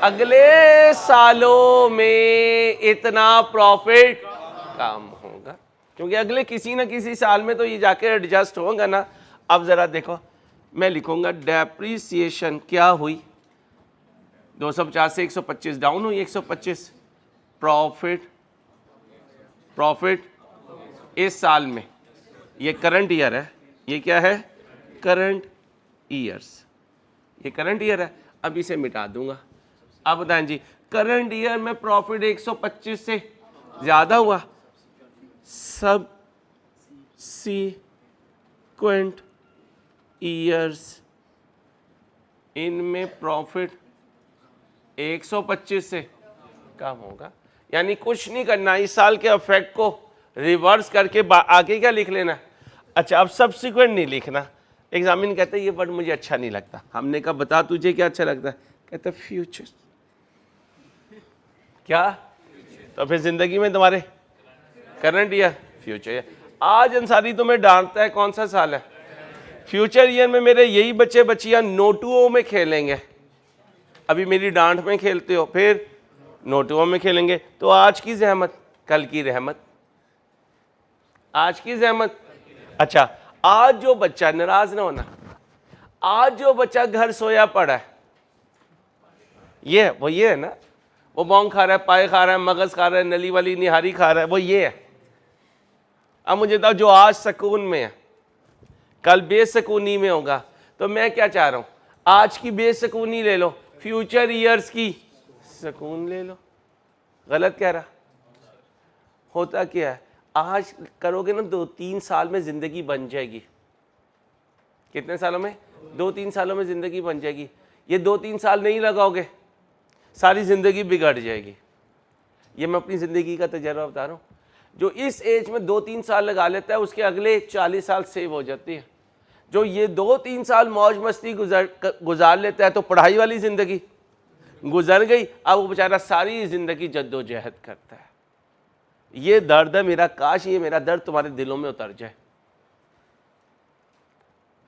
अगले सालों में इतना प्रॉफिट कम होगा, क्योंकि अगले किसी ना किसी साल में तो ये जाके एडजस्ट होगा ना। अब जरा देखो, मैं लिखूंगा डेप्रिसिएशन क्या हुई? 250 से 125 डाउन हुई, 125। प्रॉफिट इस साल में, ये करंट ईयर है, ये क्या है? करंट ईयर्स, ये करंट ईयर है। अब इसे मिटा दूंगा। अब बताएं जी, करंट ईयर में प्रॉफिट 125 से ज़्यादा हुआ, सबसीक्वेंट ईयर्स इनमें प्रॉफिट 125 से कम होगा। यानी कुछ नहीं करना, इस साल के इफेक्ट को रिवर्स करके आगे क्या लिख लेना। अच्छा, अब सब्सिक्वेंट नहीं लिखना। एग्जामिन कहते हैं ये वर्ड मुझे अच्छा नहीं लगता। हमने कहा बता तुझे क्या अच्छा लगता है, कहता फ्यूचर। क्या? तो फिर जिंदगी में तुम्हारे करंट ईयर, फ्यूचर ईयर। आज अंसारी तुम्हें डांटता है, कौन सा साल है? फ्यूचर ईयर में मेरे यही बच्चे बच्चियां नोटुओं में खेलेंगे। अभी मेरी डांट में खेलते हो, फिर नोटुओं में खेलेंगे। तो आज की जहमत कल की रहमत, आज की जहमत। अच्छा, आज जो बच्चा, नाराज ना होना, आज जो बच्चा घर सोया पड़ा है, ये है ना, वो बौंग खा रहा है, पाए खा रहा है, मगज खा रहा है, नली वाली निहारी खा रहा है, वो ये है। अब मुझे बताओ, जो आज सुकून में है कल बेसकूनी में होगा। तो मैं क्या चाह रहा हूं, आज की बेसकूनी ले लो, फ्यूचर ईयर्स की सुकून ले लो। गलत कह रहा? होता क्या है, आज करोगे ना 2-3 साल में जिंदगी बन जाएगी। कितने सालों में? 2-3 सालों में जिंदगी बन जाएगी। ये 2-3 साल नहीं लगाओगे, सारी जिंदगी बिगड़ जाएगी। ये मैं अपनी जिंदगी का तजर्बा बता रहा हूँ। जो इस एज में 2-3 साल लगा लेता है, उसके अगले 40 साल सेव हो जाती है। जो ये 2-3 साल मौज मस्ती गुजार लेता है, तो पढ़ाई वाली जिंदगी गुजर गई। अब वो बेचारा सारी जिंदगी जद्दोजहद करता है। ये दर्द है मेरा, काश ये मेरा दर्द तुम्हारे दिलों में उतर जाए।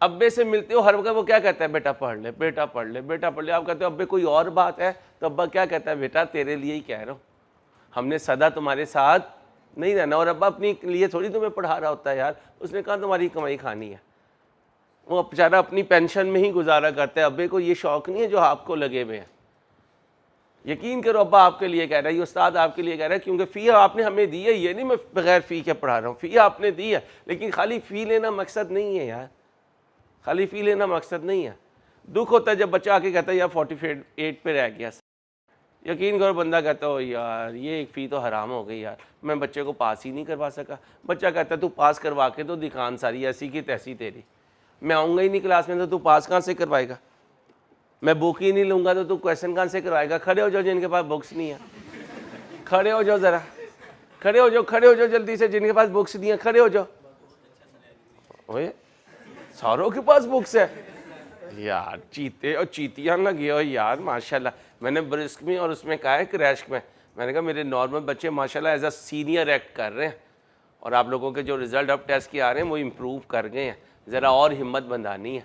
अब्बे से मिलते हो हर वक्त, वो क्या कहता है, बेटा पढ़ ले, बेटा पढ़ ले, बेटा पढ़ ले। आप कहते हो अब्बे कोई और बात है, तो अब्बा क्या कहता है, बेटा तेरे लिए ही कह रहा हूँ, हमने सदा तुम्हारे साथ नहीं रहना। और अब्बा अपने लिए थोड़ी तुम्हें पढ़ा रहा होता है यार, उसने कहा तुम्हारी कमाई खानी है। वो बेचारा अपनी पेंशन में ही गुजारा करता है। अब्बे को ये शौक नहीं है जो आपको लगे हुए हैं। यकीन करो, अब्बा आपके लिए कह रहा है, ये उस्ताद आपके लिए कह रहा है, क्योंकि फ़ी आपने हमें दी है। ये नहीं मैं बगैर फ़ी के पढ़ा रहा हूँ, फ़ी आपने दी है, लेकिन खाली फ़ी लेना मकसद नहीं है यार, खाली फ़ी लेना मकसद नहीं है। दुख होता है जब बच्चा आके कहता है यार 48 पे रह गया। यकीन करो, बंदा कहता हो यार ये एक फ़ी तो हराम हो गई यार, मैं बच्चे को पास ही नहीं करवा सका। बच्चा कहता है तू पास करवा के तो दिखान, सारी ऐसी की तैसी तेरी, मैं आऊँगा ही नहीं क्लास में तो तू पास कहाँ से करवाएगा, मैं बुक ही नहीं लूँगा तो तू क्वेश्चन कहाँ से करवाएगा। खड़े हो जाओ जिनके पास बुक्स नहीं है, खड़े हो जाओ ज़रा, खड़े हो जाओ, खड़े हो जाओ जल्दी से, जिनके पास बुक्स नहीं है खड़े हो जाओ। ओए सारों के पास बुक्स है यार, चीते और चीतियाँ लगे हो यार माशाल्लाह। मैंने ब्रिस्क में और उसमें कहा है क्रैश में, मैंने कहा मेरे नॉर्मल बच्चे माशाल्लाह एज अ सीनियर एक्ट कर रहे हैं, और आप लोगों के जो रिज़ल्ट अब टेस्ट के आ रहे हैं वो इम्प्रूव कर गए हैं। ज़रा और हिम्मत बंधानी है,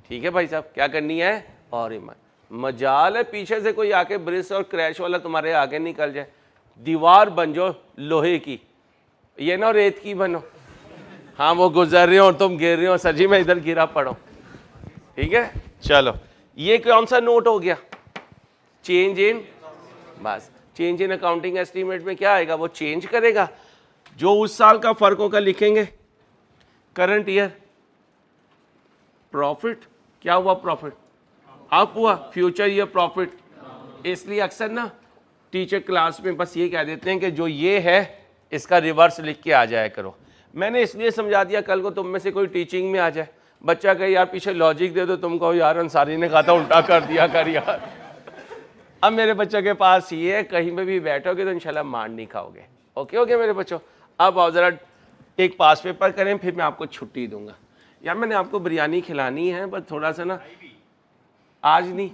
ठीक है भाई साहब, क्या करनी है, और हिम्मत। मजाल है पीछे से कोई आके ब्रिस्क और क्रैश वाला तुम्हारे आगे निकल जाए, दीवार बन जाओ लोहे की, ये ना रेत की बनो। हाँ वो गुजर रहे हो और तुम गिर रहे हो, सर जी मैं इधर गिरा पड़ो, ठीक है। चलो ये कौन सा नोट हो गया, चेंज इन, बस चेंज इन अकाउंटिंग एस्टीमेट में क्या आएगा, वो चेंज करेगा। जो उस साल का फर्क होगा लिखेंगे करंट ईयर प्रॉफिट। क्या हुआ, प्रॉफिट अप हुआ, फ्यूचर ईयर प्रॉफिट। इसलिए अक्सर ना टीचर क्लास में बस ये कह देते हैं कि जो ये है इसका रिवर्स लिख के आ जाया करो। मैंने इसलिए समझा दिया, कल को तुम में से कोई टीचिंग में आ जाए, बच्चा कहे यार पीछे लॉजिक दे दो, तुम कहो यार अंसारी ने कहा था उल्टा कर दिया कर यार। अब मेरे बच्चों के पास ये है, कहीं पे भी बैठोगे तो इंशाल्लाह मार नहीं खाओगे। ओके ओके मेरे बच्चों, अब आओ ज़रा एक पास पेपर करें, फिर मैं आपको छुट्टी दूंगा। यार मैंने आपको बिरयानी खिलानी है, बस थोड़ा सा ना आज नहीं,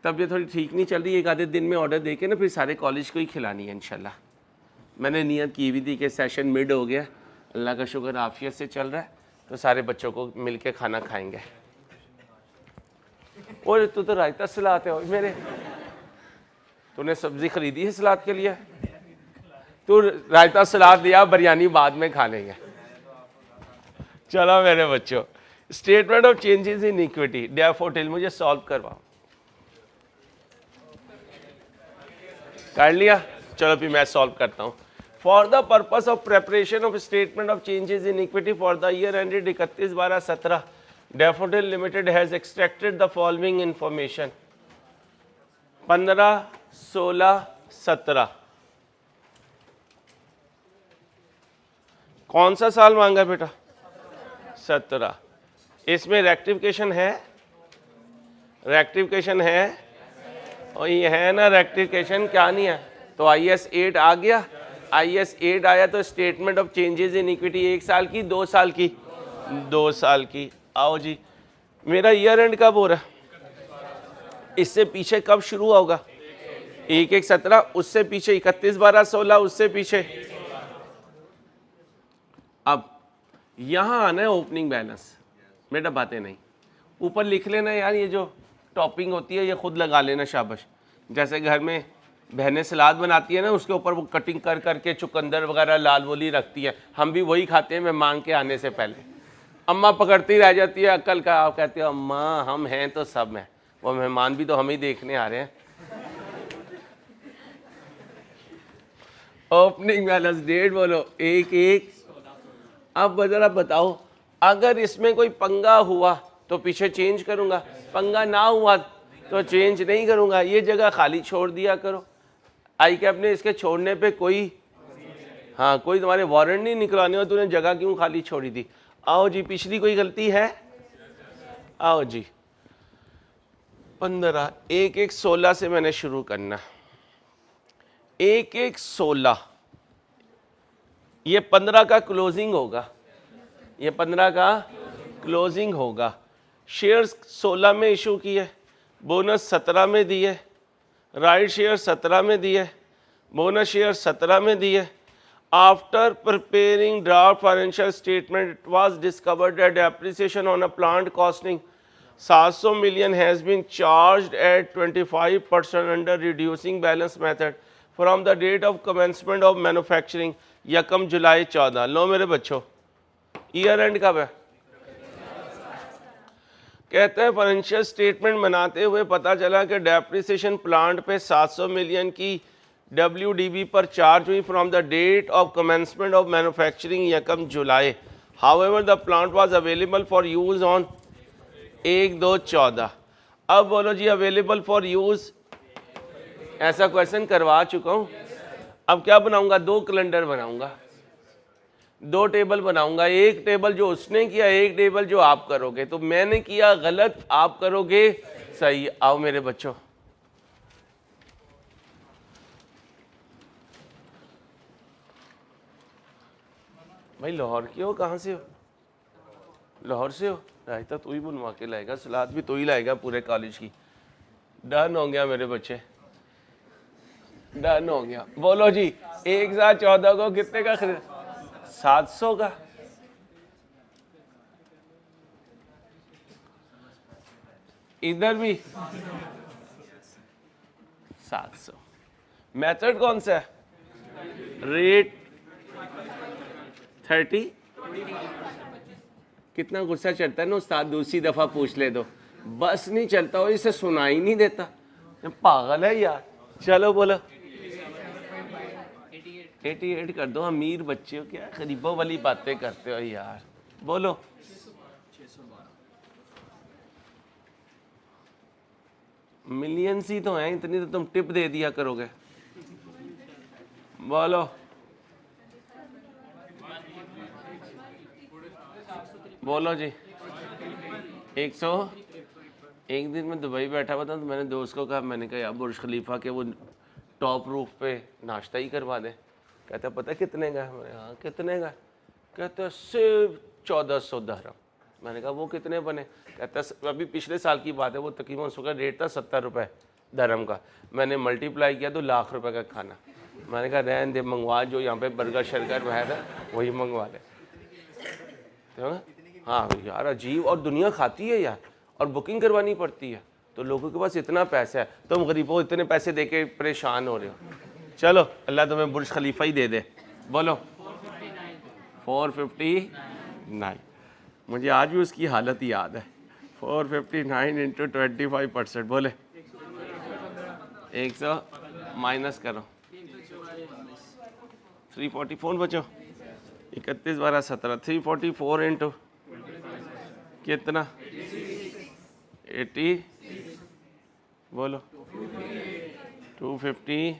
तबीयत थोड़ी ठीक नहीं चल रही, एक आधे दिन में ऑर्डर दे के ना फिर सारे कॉलेज को ही खिलानी है इंशाल्लाह। मैंने नियत की हुई थी कि सेशन मिड हो गया, अल्लाह का शुक्र आफियत से चल रहा है, तो सारे बच्चों को मिल के खाना खाएंगे। और तू तो रायता सलाद है मेरे, तूने सब्जी खरीदी है सलाद के लिए, तू रायता सलाद दिया, बिरयानी बाद में खा लेंगे। चलो मेरे बच्चों, statement of changes in equity daffodil मुझे सॉल्व करवाओ। कर लिया, चलो फिर मैं सॉल्व करता हूँ। For the purpose of preparation of statement of changes in equity for the year ended 31/12/17 daffodil limited has extracted the following information. 15, 16, 17 कौन सा साल मांगा बेटा? 17। इसमें रेक्टिफिकेशन है? रेक्टिफिकेशन है? और ये है ना रेक्टिफिकेशन, क्या नहीं है? तो IS 8 आ गया। IS 8 आया तो statement of changes in equity 1 साल की 2 साल की? 2 साल की। आओ जी, मेरा ईयर एंड कब हो रहा है? इससे पीछे कब शुरू होगा? 1/1/17, उससे पीछे 31/12/16, उससे पीछे। अब यहां आना है ओपनिंग बैलेंस। बेटा बातें नहीं, ऊपर लिख लेना यार, ये जो टॉपिंग होती है ये खुद लगा लेना, शाबाश। जैसे घर में बहनें सलाद बनाती है ना, उसके ऊपर वो कटिंग कर करके चुकंदर वगैरह लाल वोली रखती है, हम भी वही खाते हैं मेहमान के आने से पहले। अम्मा पकड़ती रह जाती है अक्ल का, आप कहते हो अम्मा हम हैं तो सब हैं, वो मेहमान भी तो हम ही देखने आ रहे हैं। ओपनिंग बैलेंस डेट बोलो 1/1। अब जरा बताओ, अगर इसमें कोई पंगा हुआ तो पीछे चेंज करूंगा, पंगा ना हुआ तो चेंज नहीं करूंगा। ये जगह खाली छोड़ दिया करो। आई कैप ने इसके छोड़ने पे कोई, हाँ, कोई तुम्हारे वारंट नहीं निकलवाने हो, तूने जगह क्यों खाली छोड़ी थी? आओ जी, पिछली कोई गलती है? आओ जी, 15 1/1/16 से मैंने शुरू करना। 1/1/16 ये 15 का क्लोजिंग होगा, ये 15 का क्लोजिंग होगा। शेयर्स 16 में इशू किए, बोनस 17 में दिए, राइट शेयर 17 में दिए, बोनस शेयर 17 में दिए। After preparing draft financial statement it was discovered that depreciation on a plant costing 700 million has been charged at 25% under reducing balance method from the date of commencement of manufacturing 1 जुलाई 14। लो मेरे बच्चों, year and कब है? कहते हैं financial statement बनाते हुए पता चला कि डेप्रिसिएशन प्लांट पे 700 मिलियन की WDV पर चार्ज हुई from the date of commencement of manufacturing 1 जुलाई। However the plant was available for use on 1/2/14। अब बोलो जी, अवेलेबल फॉर यूज, ऐसा क्वेश्चन करवा चुका हूँ। अब क्या बनाऊंगा? 2 कैलेंडर बनाऊंगा, 2 टेबल बनाऊंगा। एक टेबल जो उसने किया, एक टेबल जो आप करोगे। तो मैंने किया गलत, आप करोगे सही। आओ मेरे बच्चों, भाई लाहौर के हो? कहाँ से हो? लाहौर से हो? रायता तू ही बनवा के लाएगा, सलाद भी तू ही लाएगा पूरे कॉलेज की। डन हो गया मेरे बच्चे, डन हो गया। बोलो जी, 1/14 को कितने का खरीद? 700 का। इधर भी 700। मेथड कौन सा है? रेट 30। कितना गुस्सा चढ़ता है ना उस्ताद, दूसरी दफा पूछ ले दो, बस नहीं चलता हो, इसे सुनाई नहीं देता, पागल है यार। चलो बोलो 88 कर दो। अमीर बच्चे हो क्या, गरीबों वाली बातें करते हो यार। बोलो 612 मिलियंस ही तो हैं, इतनी तो तुम टिप दे दिया करोगे। बोलो बोलो जी 100। एक दिन मैं दुबई बैठा हुआ था तो मैंने दोस्त को कहा, मैंने कहा यार बुर्ज खलीफा के वो टॉप रूफ पे नाश्ता ही करवा दे। कहता पता कितने का? मैंने हाँ कितने का? कहता सिर्फ 1400 दरहम। मैंने कहा वो कितने बने? कहता अभी पिछले साल की बात है, वो तकरीबन उसका रेट था 70 रुपये दरहम का। मैंने मल्टीप्लाई किया तो लाख रुपए का खाना। मैंने कहा रहन दे, मंगवा, जो यहाँ पे बर्गर शर्गर है ना वही मंगवा ले। तो हाँ यार अजीब, और दुनिया खाती है यार, और बुकिंग करवानी पड़ती है। तो लोगों के पास इतना पैसा है, तुम गरीबों इतने पैसे दे के परेशान हो रहे हो। चलो अल्लाह तुम्हें बुर्ज खलीफा ही दे दे। बोलो 459। मुझे आज भी उसकी हालत याद है। 459 इंटू 25%। बोले 100 माइनस करो 344 बचो। 31 12 17 344 इंटू कितना? 80। बोलो 250।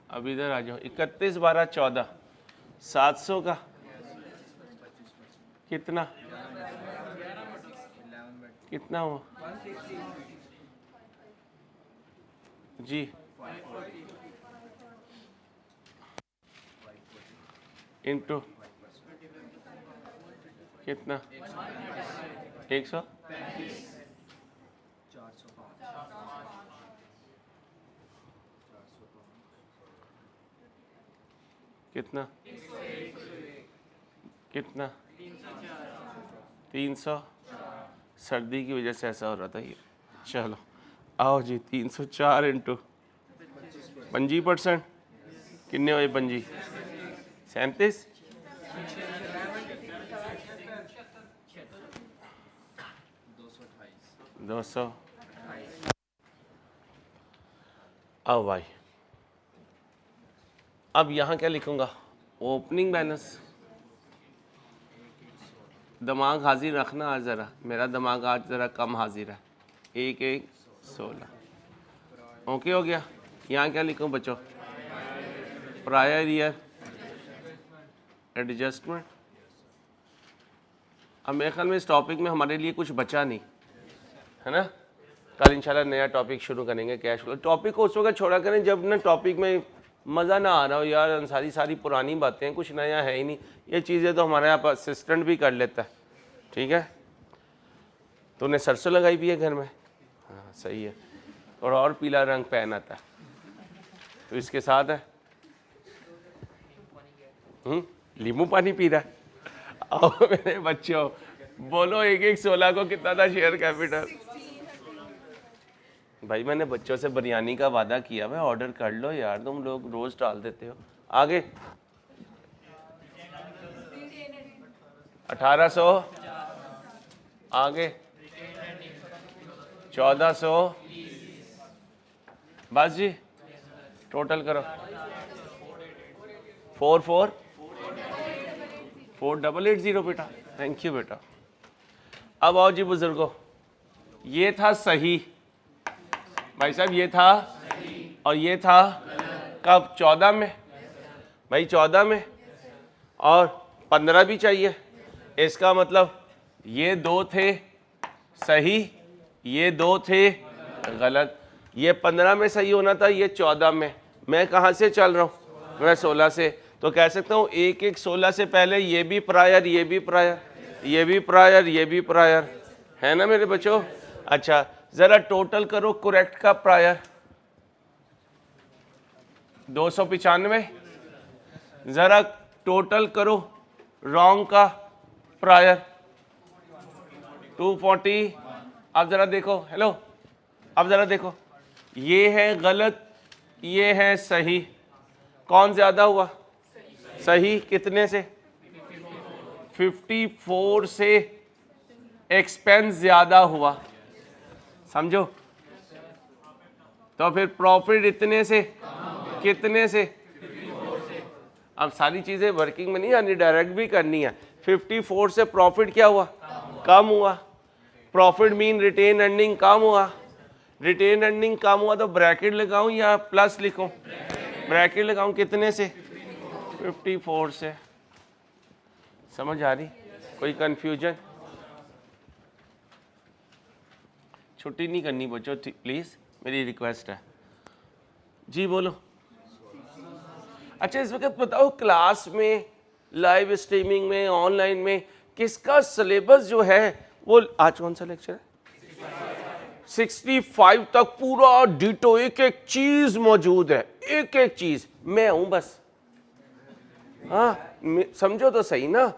अब इधर आ जाओ। 31 12 14 700 का कितना कितना हुआ जी? इंटू कितना? 100 कितना? कितना? 300। सर्दी की वजह से ऐसा हो रहा था ये। चलो आओ जी, 304 इंटू 25%। कितने हुए 25? 37। 200। आओ भाई, अब यहाँ क्या लिखूंगा? Opening balance. दिमाग हाजिर रखना आज ज़रा, मेरा दिमाग आज ज़रा कम हाजिर है। 1116 ओके हो गया। यहाँ क्या लिखूँ बच्चों? Prior year adjustment. अब मेरे ख्याल में इस टॉपिक में हमारे लिए कुछ बचा नहीं है ना। कल इंशाल्लाह नया टॉपिक शुरू करेंगे, कैश फ्लो। टॉपिक को उस वक्त छोड़ा करें जब ना टॉपिक में मज़ा ना आ रहा हो, यार अंसारी सारी पुरानी बातें हैं, कुछ नया है ही नहीं। ये चीज़ें तो हमारे यहाँ असिस्टेंट भी कर लेता है, ठीक है। तूने सरसों लगाई भी है घर में? हाँ सही है। और पीला रंग पहन आता है तो इसके साथ है नींबू पानी पी रहा है। आओ मेरे बच्चों, बोलो 1116 को कितना था शेयर कैपिटल? भाई मैंने बच्चों से बिरयानी का वादा किया, भाई ऑर्डर कर लो यार, तुम लोग रोज डाल देते हो। आगे 1800, आगे 1400। बस जी, टोटल करो। 4880 बेटा। थैंक यू बेटा। अब आओ जी बुजुर्गो, ये था सही भाई साहब, ये था और ये था कब? 14 में भाई, 14 में। और 15 भी चाहिए। इसका मतलब ये 2 थे सही, ये 2 थे गलत। ये 15 में सही होना था, ये 14 में। मैं कहाँ से चल रहा हूँ? मैं 16 से। तो कह सकता हूँ 1116 से पहले ये भी प्रायर, ये भी प्रायर, ये भी प्रायर, ये भी प्रायर, है ना मेरे बच्चों। अच्छा ज़रा टोटल करो करेक्ट का प्रायर। 295। ज़रा टोटल करो रॉन्ग का प्रायर। 240। अब ज़रा देखो, हेलो, अब ज़रा देखो, ये है गलत, ये है सही। कौन ज़्यादा हुआ? सही। कितने से? 54 से एक्सपेंस ज़्यादा हुआ, समझो। तो फिर प्रॉफिट इतने से, कितने से? अब सारी चीज़ें वर्किंग में नहीं आनी, डायरेक्ट भी करनी है। 54 से प्रॉफिट क्या हुआ? कम हुआ। प्रॉफिट मीन रिटेन अर्निंग कम हुआ। रिटेन अर्निंग कम हुआ तो ब्रैकेट लगाऊं या प्लस लिखूं? ब्रैकेट लगाऊं। कितने से? 54 से। समझ आ रही? कोई कंफ्यूजन? छुट्टी नहीं करनी बच्चों प्लीज़, मेरी रिक्वेस्ट है जी। बोलो। अच्छा इस वक्त बताओ क्लास में, लाइव स्ट्रीमिंग में, ऑनलाइन में किसका सिलेबस जो है वो आज कौन सा लेक्चर है? 65 तक पूरा डिटो, एक एक चीज मौजूद है, एक एक चीज। मैं हूं बस। हाँ समझो तो सही ना,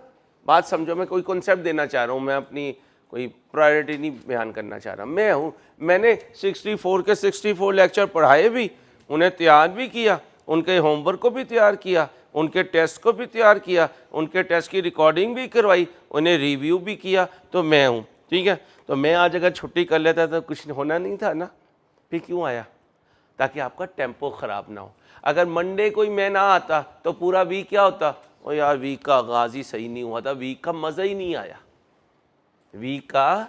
बात समझो। मैं कोई कॉन्सेप्ट देना चाह रहा हूं, मैं अपनी कोई प्रायोरिटी नहीं बयान करना चाह रहा। मैं हूं, मैंने 64 के 64 लेक्चर पढ़ाए भी, उन्हें तैयार भी किया, उनके होमवर्क को भी तैयार किया, उनके टेस्ट को भी तैयार किया, उनके टेस्ट की रिकॉर्डिंग भी करवाई, उन्हें रिव्यू भी किया। तो मैं हूँ, ठीक है। तो मैं आज अगर छुट्टी कर लेता तो कुछ होना नहीं था ना। फिर क्यों आया? ताकि आपका टेम्पो ख़राब ना हो। अगर मंडे कोई मैं ना आता तो पूरा वीक क्या होता? ओ यार वीक का आगाज़ ही सही नहीं हुआ था, वीक का मज़ा ही नहीं आया। वीक का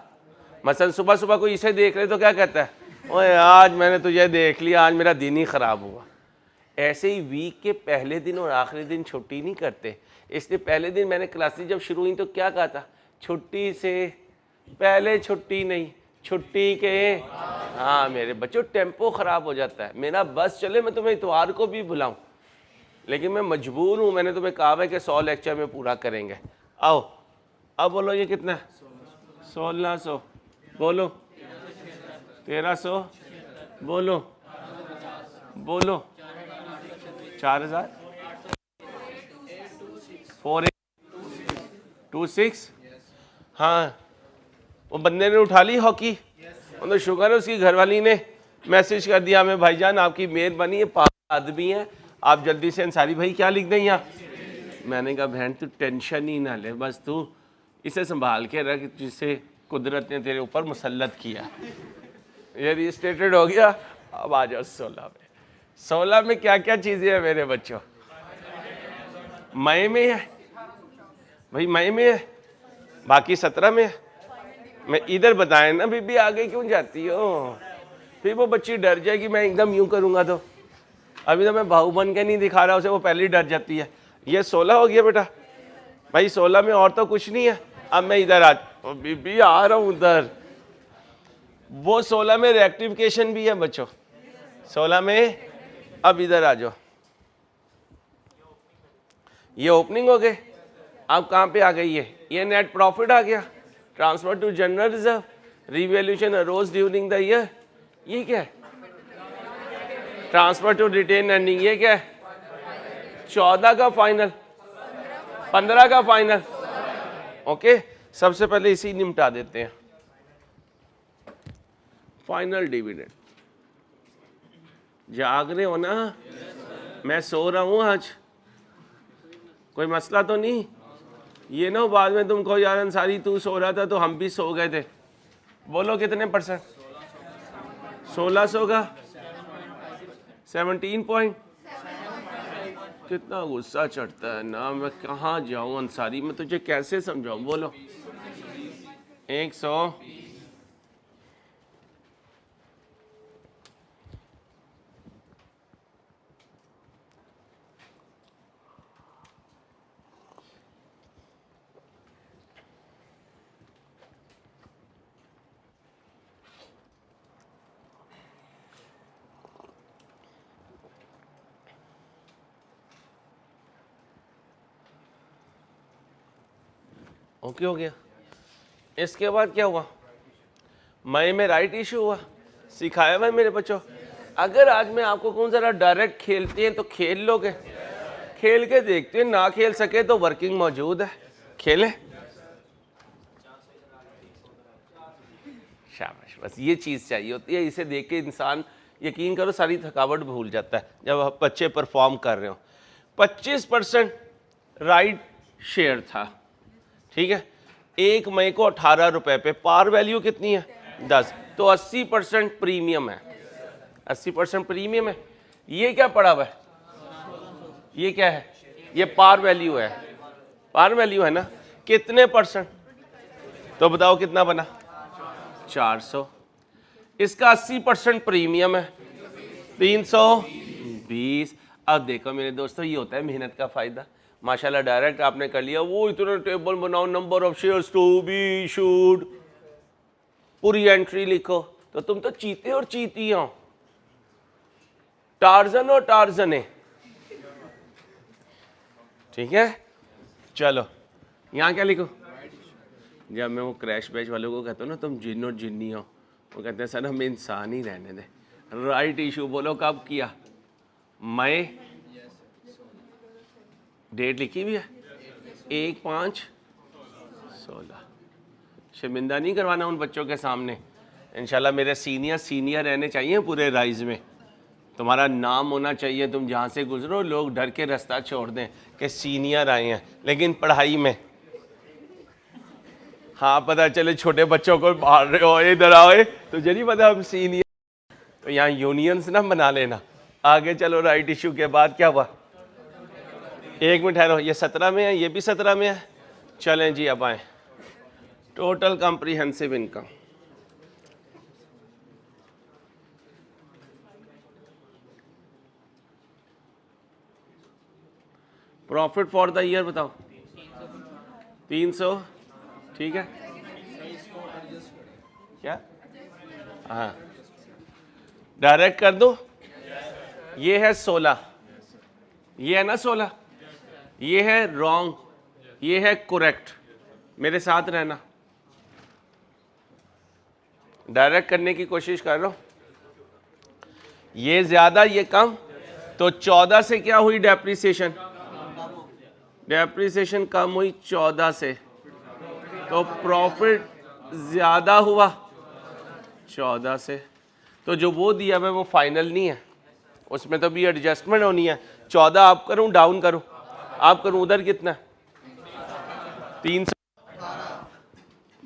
मसलन सुबह सुबह कोई इसे देख रहे तो क्या कहता है? ओए आज मैंने तुझे देख लिया, आज मेरा दिन ही ख़राब हुआ। ऐसे ही वीक के पहले दिन और आखिरी दिन छुट्टी नहीं करते। इसलिए पहले दिन मैंने क्लासेस जब शुरू हुई तो क्या कहा था, छुट्टी से पहले छुट्टी नहीं, छुट्टी के। हाँ मेरे बच्चों, टेम्पो ख़राब हो जाता है। मेरा बस चले मैं तुम्हें इतवार को भी बुलाऊं, लेकिन मैं मजबूर हूँ। मैंने तुम्हें कहा है कि 100 लेक्चर में पूरा करेंगे। आओ अब बोलो ये कितना है, 1600 बोलो, 1300 बोलो, बोलो 4000 4826। हाँ वो बंदे ने उठा ली हॉकी, मतलब शुक्र है उसकी घरवाली ने मैसेज कर दिया हमें, भाईजान आपकी मेहरबानी है, 5 आदमी हैं, आप जल्दी से अंसारी भाई क्या लिख दें यहाँ। मैंने कहा बहन तू टेंशन ही ना ले, बस तू इसे संभाल के रख जिसे कुदरत ने तेरे ऊपर मुसल्लत किया। ये रजिस्ट्रेटेड हो गया। अब आ जाओ 16 में। 16 में क्या क्या चीज़ें हैं मेरे बच्चों? मई में है भाई, मई में है, बाकी 17 में है। मैं इधर बताएं ना, बीबी आगे क्यों जाती हो, फिर वो बच्ची डर जाएगी मैं एकदम यूं करूंगा तो। अभी तो मैं भाऊ बन के नहीं दिखा रहा उसे, वो पहले ही डर जाती है। ये 16 हो गया बेटा भाई, 16 में और तो कुछ नहीं है। अब मैं इधर आ, बीबी आ रहा हूं उधर। वो 16 में रेक्टिफिकेशन भी है बच्चों, 16 में। अब इधर आ जाओ, ये ओपनिंग हो गए। अब कहाँ पे आ गई है, ये नेट प्रॉफिट आ गया, transfer to general reserve, revaluation arose during the year, ये क्या है, ट्रांसफर टू रिटेन अर्निंग, ये क्या है, 14 का फाइनल, 15 का फाइनल। ओके सबसे पहले इसी निपटा देते हैं, फाइनल डिविडेंड। जाग रहे हो ना? मैं सो रहा हूं आज, कोई मसला तो नहीं? ये ना बाद में तुम कहो यार अंसारी तू सो रहा था तो हम भी सो गए थे। बोलो कितने %? 1600 का 17 पॉइंट। कितना गुस्सा चढ़ता है ना, मैं कहाँ जाऊँ अंसारी, मैं तुझे कैसे समझाऊँ? बोलो 100 ओके हो गया। इसके बाद क्या हुआ, मई में राइट इशू हुआ, सिखाया हुआ मेरे बच्चों। अगर आज मैं आपको कौन सा डायरेक्ट खेलते हैं तो खेल लोगे, खेल के देखते हैं, ना खेल सके तो वर्किंग मौजूद है, खेले। शाबाश, बस ये चीज़ चाहिए होती है। इसे देख के इंसान यकीन करो सारी थकावट भूल जाता है जब बच्चे परफॉर्म कर रहे हो। 25% राइट शेयर था, ठीक है। 1 मई को 18 रुपए पे, पार वैल्यू कितनी है 10, तो 80% प्रीमियम है, 80% प्रीमियम है। ये क्या पड़ा हुआ है, ये क्या है, ये पार वैल्यू है, पार वैल्यू है ना। कितने %? तो बताओ कितना बना, 400। इसका 80% प्रीमियम है, 320। अब देखो मेरे दोस्तों, ये होता है मेहनत का फायदा। माशाल्लाह डायरेक्ट आपने कर लिया, वो इतना टेबल बनाओ, number of shares to be issued, पूरी एंट्री लिखो, तो तुम तो चीते और चीती हो, टार्जन और टार्जने। ठीक है चलो, यहाँ क्या लिखो। जब मैं वो क्रैश बैच वालों को कहता हूँ ना तुम जिन और जिन्नी हो, वो कहते हैं सर हमें इंसान ही रहने दे। राइट इशू बोलो कब किया, मई, डेट लिखी हुई है 1/5/16। शर्मिंदा नहीं करवाना उन बच्चों के सामने। इंशाल्लाह मेरे सीनियर रहने चाहिए पूरे राइज में, तुम्हारा नाम होना चाहिए, तुम जहाँ से गुजरो लोग डर के रास्ता छोड़ दें कि सीनियर आए हैं। लेकिन पढ़ाई में हाँ पता चले छोटे बच्चों को मार रहे हो, इधर आओ, तुझे नहीं पता हम सीनियर, तो यहाँ यूनियंस ना बना लेना। आगे चलो, राइट इशू के बाद क्या हुआ, 1 मिनट ठहरो, ये 17 में है, ये भी 17 में है। चलें जी अब आए, total comprehensive income. Profit for the year बताओ 300, ठीक है क्या? हाँ डायरेक्ट कर दो। ये है 16, ये है ना 16, ये है रॉन्ग, ये है करेक्ट। मेरे साथ रहना, डायरेक्ट करने की कोशिश कर रहा हूं। ये ज्यादा ये कम, तो 14 से क्या हुई डेप्रिसिएशन? डेप्रिसिएशन कम हुई 14 से, तो प्रॉफिट ज्यादा हुआ 14 से। तो जो वो दिया हुआ वो फाइनल नहीं है, उसमें तो भी एडजस्टमेंट होनी है। 14 आप करूं डाउन करूं? आप करूं, उधर कितना?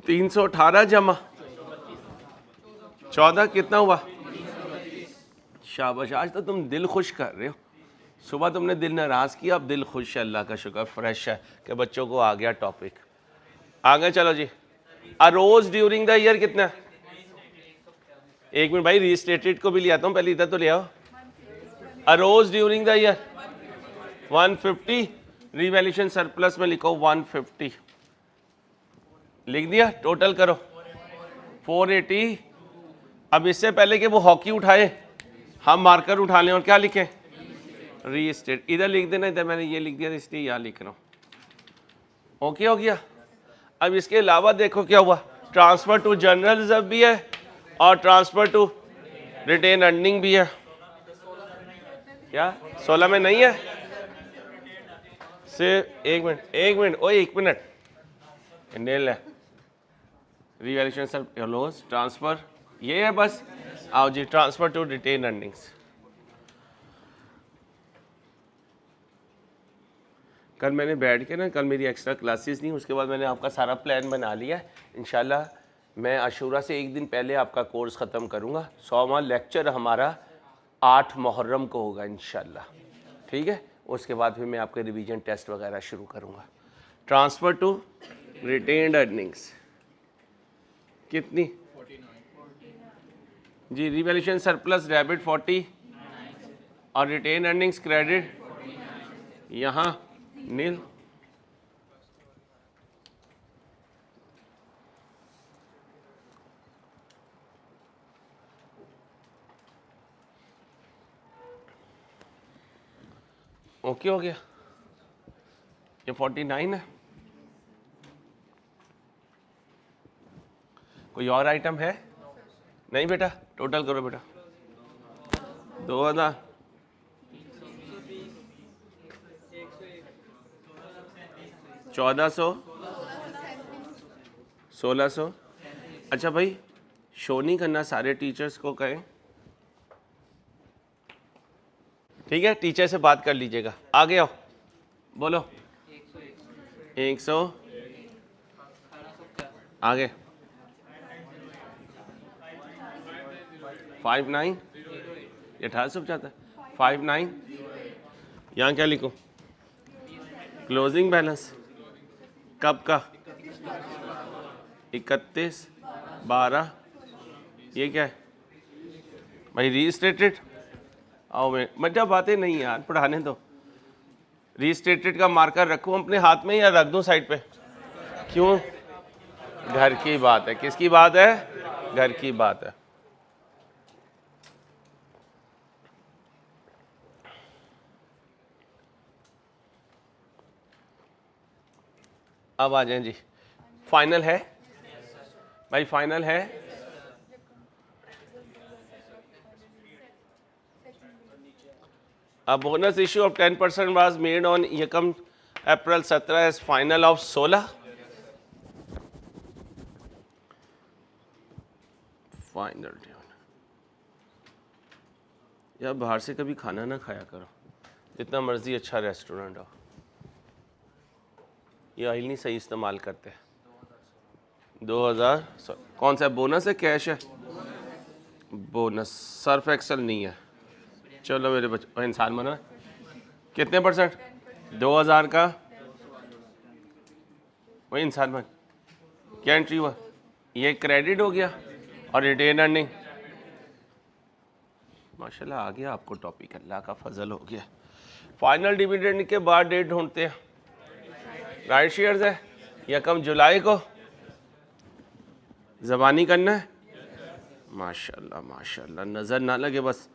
318 जमा 14 कितना हुआ? शाबाश, आज तो तुम दिल खुश कर रहे हो। सुबह तुमने दिल नाराज किया, अब दिल खुश है, अल्लाह का शुक्र, फ्रेश है कि बच्चों को आ गया टॉपिक। आगे चलो जी। अ रोज ड्यूरिंग द ईयर कितना? एक मिनट भाई, रीस्टेटेड को भी ले आता हूं, पहले इधर तो ले आओ। Arose during the year 150, revaluation surplus में लिखो 150, लिख दिया। टोटल करो 480। अब इससे पहले कि वो हॉकी उठाए, हम मार्कर उठा लें और क्या लिखें? रीस्टेट। इधर लिख देना, इधर मैंने ये लिख दिया इसलिए यहाँ लिख रहा हूँ। ओके हो गया। अब इसके अलावा देखो क्या हुआ, ट्रांसफर टू जनरल रिजर्व भी है और ट्रांसफर टू रिटेन अर्निंग भी है। क्या 16 में नहीं है? सिर्फ एक मिनट ओए एक मिनट, नेल है रिवैल्यूएशन सर क्लोज ट्रांसफर, ये है बस। आओ जी, ट्रांसफर टू रिटेन अर्निंग्स। कल मैंने बैठ के ना, कल मेरी एक्स्ट्रा क्लासेस नहीं, उसके बाद मैंने आपका सारा प्लान बना लिया है। इंशाल्लाह मैं आशूरा से एक दिन पहले आपका कोर्स ख़त्म करूँगा। 100वां लेक्चर हमारा 8 मुहर्रम को होगा इंशाल्लाह, ठीक है। उसके बाद फिर मैं आपके रिवीजन टेस्ट वगैरह शुरू करूँगा। ट्रांसफ़र टू रिटेन्ड अर्निंग्स कितनी जी? रिवैल्यूएशन सरप्लस डेबिट 40 और रिटेन अर्निंग्स क्रेडिट यहाँ नील। ओके हो गया। ये 49 है। कोई और आइटम है? नहीं बेटा, टोटल करो बेटा। 2000 1400 1600। अच्छा भाई, शो नहीं करना, सारे टीचर्स को कहें, ठीक है। टीचर से बात कर लीजिएगा। आगे आओ, बोलो। 100 आगे 59, ये 1850 है। 59 यहाँ क्या लिखूँ? क्लोजिंग बैलेंस कब का? 31/12। ये क्या है भाई? रीस्टेटेड। आओ मतलब बातें नहीं यार, पढ़ाने दो। रीस्टेटेड का मार्कर रखूं अपने हाथ में या रख दूं साइड पे? क्यों? घर की बात है। किसकी बात है? घर की बात है। अब आ जाएं जी। फाइनल है भाई, फाइनल है। A bonus issue of 10% was made on Yekam April 17 as final of 16. Final यार, बाहर से कभी खाना ना खाया करो, जितना मर्जी अच्छा रेस्टोरेंट हो। ये ऑयल नहीं सही इस्तेमाल करते। 2000 कौन सा बोनस है? कैश है? बोनस। सर्फ एक्सल नहीं है। चलो मेरे बच्चे, इंसान बना कितने परसेंट? 2000 का वही इंसान बन। क्या एंट्री हुआ? ये क्रेडिट हो गया और रिटेन अर्निंग। माशाल्लाह आ गया आपको टॉपिक, अल्लाह का फजल हो गया। फाइनल डिविडेंड के बाद डेट ढूंढते हैं। राइट शेयर्स है या कम जुलाई को ज़बानी करना है। माशाल्लाह माशाल्लाह, नज़र ना लगे बस,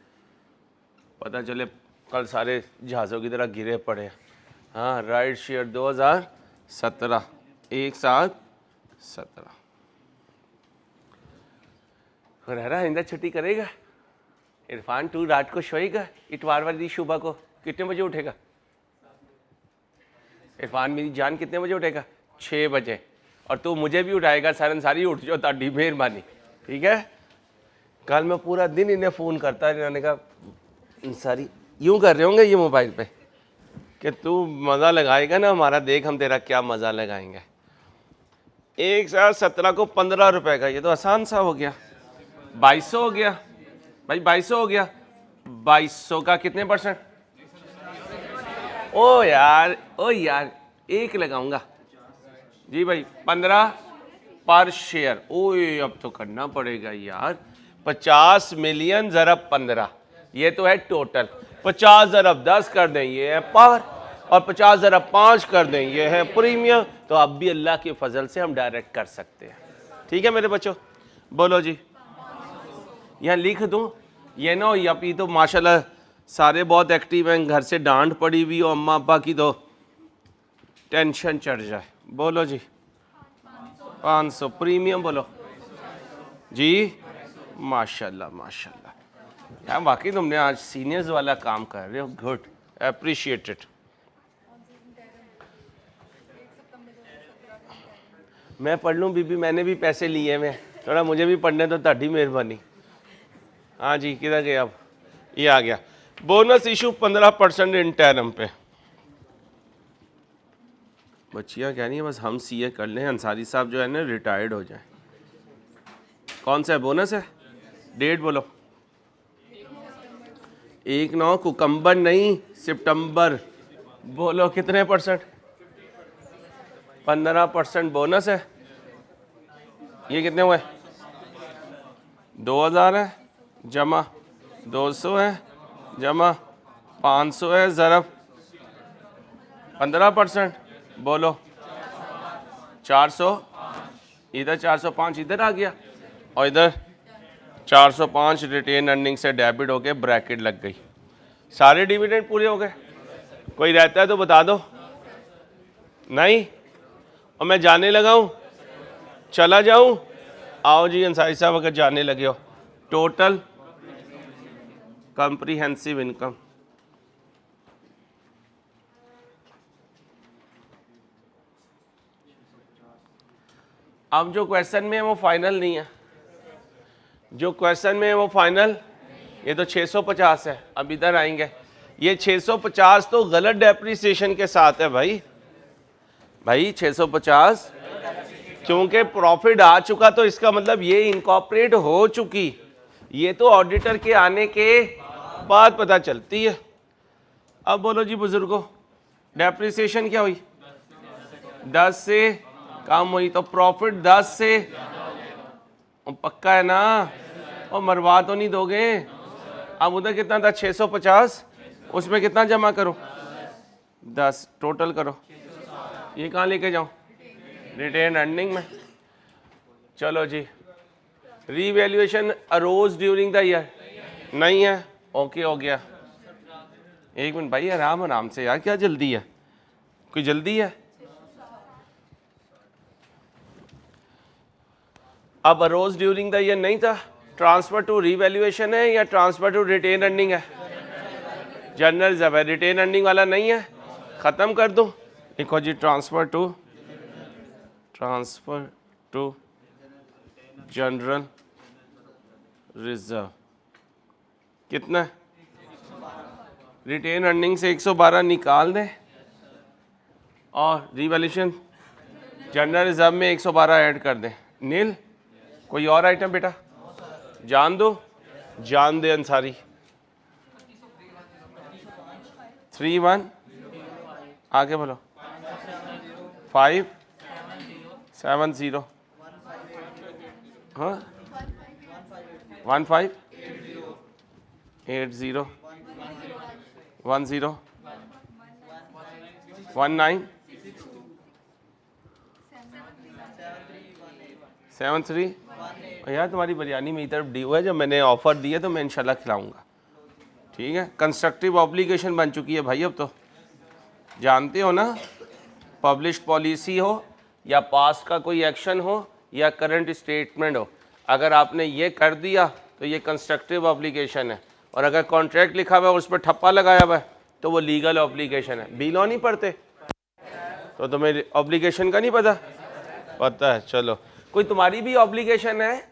पता चले कल सारे जहाज़ों की तरह गिरे पड़े हैं। हाँ, राइट शेयर 2017 1717। रहरा आइंदा छुट्टी करेगा। इरफान तू रात को सोएगा इतवार वाली सुबह को कितने बजे उठेगा? इरफान मेरी जान कितने बजे उठेगा? 6 बजे। और तू मुझे भी उठाएगा, सारन सारी उठ जाओ, ताड़ी मेहरबानी, ठीक है। कल मैं पूरा दिन इन्हें फ़ोन करता, इन्होंने कहा सारी यूँ कर रहे होंगे ये मोबाइल पे कि तू मज़ा लगाएगा ना हमारा, देख हम तेरा क्या मज़ा लगाएंगे। 1/17 को 15 रुपए का, ये तो आसान सा हो गया। 2200 हो गया भाई, 2200 हो गया। 2200 का कितने %? ओ यार एक लगाऊंगा जी भाई, 15 पर शेयर। ओए अब तो करना पड़ेगा यार। 50 मिलियन ज़रब 15, ये तो है टोटल। 50 ज़रब 10 कर दें, ये है पर, और 50 ज़रब 5 कर दें, ये है प्रीमियम। तो अब भी अल्लाह के फजल से हम डायरेक्ट कर सकते हैं। ठीक है मेरे बच्चों, बोलो जी। यहाँ लिख दूँ ये ना, या पी तो माशाल्लाह सारे बहुत एक्टिव हैं, घर से डांट पड़ी हुई हो अम्मा अब्बा की तो टेंशन चढ़ जाए। बोलो जी 500 प्रीमियम, बोलो जी। माशाल्लाह माशाल्लाह यार, वाकई तुमने आज सीनियर्स वाला काम कर रहे हो, गुड, अप्रिशिएटेड। मैं पढ़ लूँ बीबी, मैंने भी पैसे लिए हैं, थोड़ा मुझे भी पढ़ने तो ताड़ी मेहरबानी। हाँ जी, किधर गया अब? ये आ गया। बोनस इशू 15% इंटरम पे। बच्चियाँ कह रही हैं बस हम सीए कर लें, अंसारी साहब जो है ना रिटायर्ड हो जाए। कौन सा है बोनस है? डेट बोलो। 1/9 कुकम्बर नहीं, सितंबर। बोलो कितने %? 15% बोनस है। ये कितने हुए? 2000 है जमा 200 है जमा 500 है ज़रब 15%। बोलो 400, इधर 405 इधर आ गया, और इधर 405 रिटेन अर्निंग से डेबिट होके ब्रैकेट लग गई। सारे डिविडेंड पूरे हो गए। कोई रहता है तो बता दो। नहीं? और मैं जाने लगा हूँ, चला जाऊँ? आओ जी अंसारी साहब, अगर जाने लगे हो। टोटल कॉम्प्रिहेंसिव इनकम, अब जो क्वेश्चन में है वो फाइनल नहीं है, जो क्वेश्चन में है वो फाइनल, ये तो 650 है। अब इधर आएंगे, ये 650 तो गलत डेप्रिसिएशन के साथ है भाई। 650 क्योंकि प्रॉफिट आ चुका, तो इसका मतलब ये इनकॉर्पोरेट हो चुकी, ये तो ऑडिटर के आने के बाद पता चलती है। अब बोलो जी बुजुर्गों, डेप्रिसिएशन क्या हुई? 10 से कम हुई, तो प्रॉफिट 10 से पक्का है ना, और मरवा तो नहीं दोगे। अब उधर कितना था? 650, उसमें कितना जमा करो? 10, टोटल करो। ये कहाँ लेके जाऊँ? रिटेन अर्निंग में। चलो जी, revaluation arose during the year नहीं है, ओके हो गया। एक मिनट भाई, आराम आराम से यार, क्या जल्दी है? कोई जल्दी है? अब अरोज ड्यूरिंग द ईयर नहीं था, ट्रांसफर टू रीवैल्यूएशन है या ट्रांसफर टू रिटेन अर्निंग है? जनरल रिजर्व है, रिटेन अर्निंग वाला नहीं है। खत्म कर दूं? देखो जी, ट्रांसफर टू जनरल रिजर्व कितना है? रिटेन अर्निंग से 112 निकाल दें, और रिवैल्यूएशन जनरल रिजर्व में 112 ऐड कर दें। नील, कोई और आइटम बेटा? जान दो, जान दे अंसारी। 31 आगे बोलो। 570 हाँ 1580 10 1973। यार तुम्हारी बिरयानी मेरी तरफ ड्यू है, जब मैंने ऑफ़र दिया तो मैं इंशाल्लाह खिलाऊंगा, ठीक है। कंस्ट्रक्टिव ऑब्लिगेशन बन चुकी है भाई, अब तो जानते हो ना, पब्लिश्ड पॉलिसी हो या पास्ट का कोई एक्शन हो या करंट स्टेटमेंट हो, अगर आपने ये कर दिया तो ये कंस्ट्रक्टिव ऑब्लिगेशन है, और अगर कॉन्ट्रैक्ट लिखा हुआ है उस पर ठप्पा लगाया हुआ है तो वो लीगल ऑब्लिगेशन है। बी लॉ नहीं पढ़ते तो तुम्हें ऑब्लिगेशन का नहीं पता? पता है। चलो, कोई तुम्हारी भी ऑब्लिगेशन है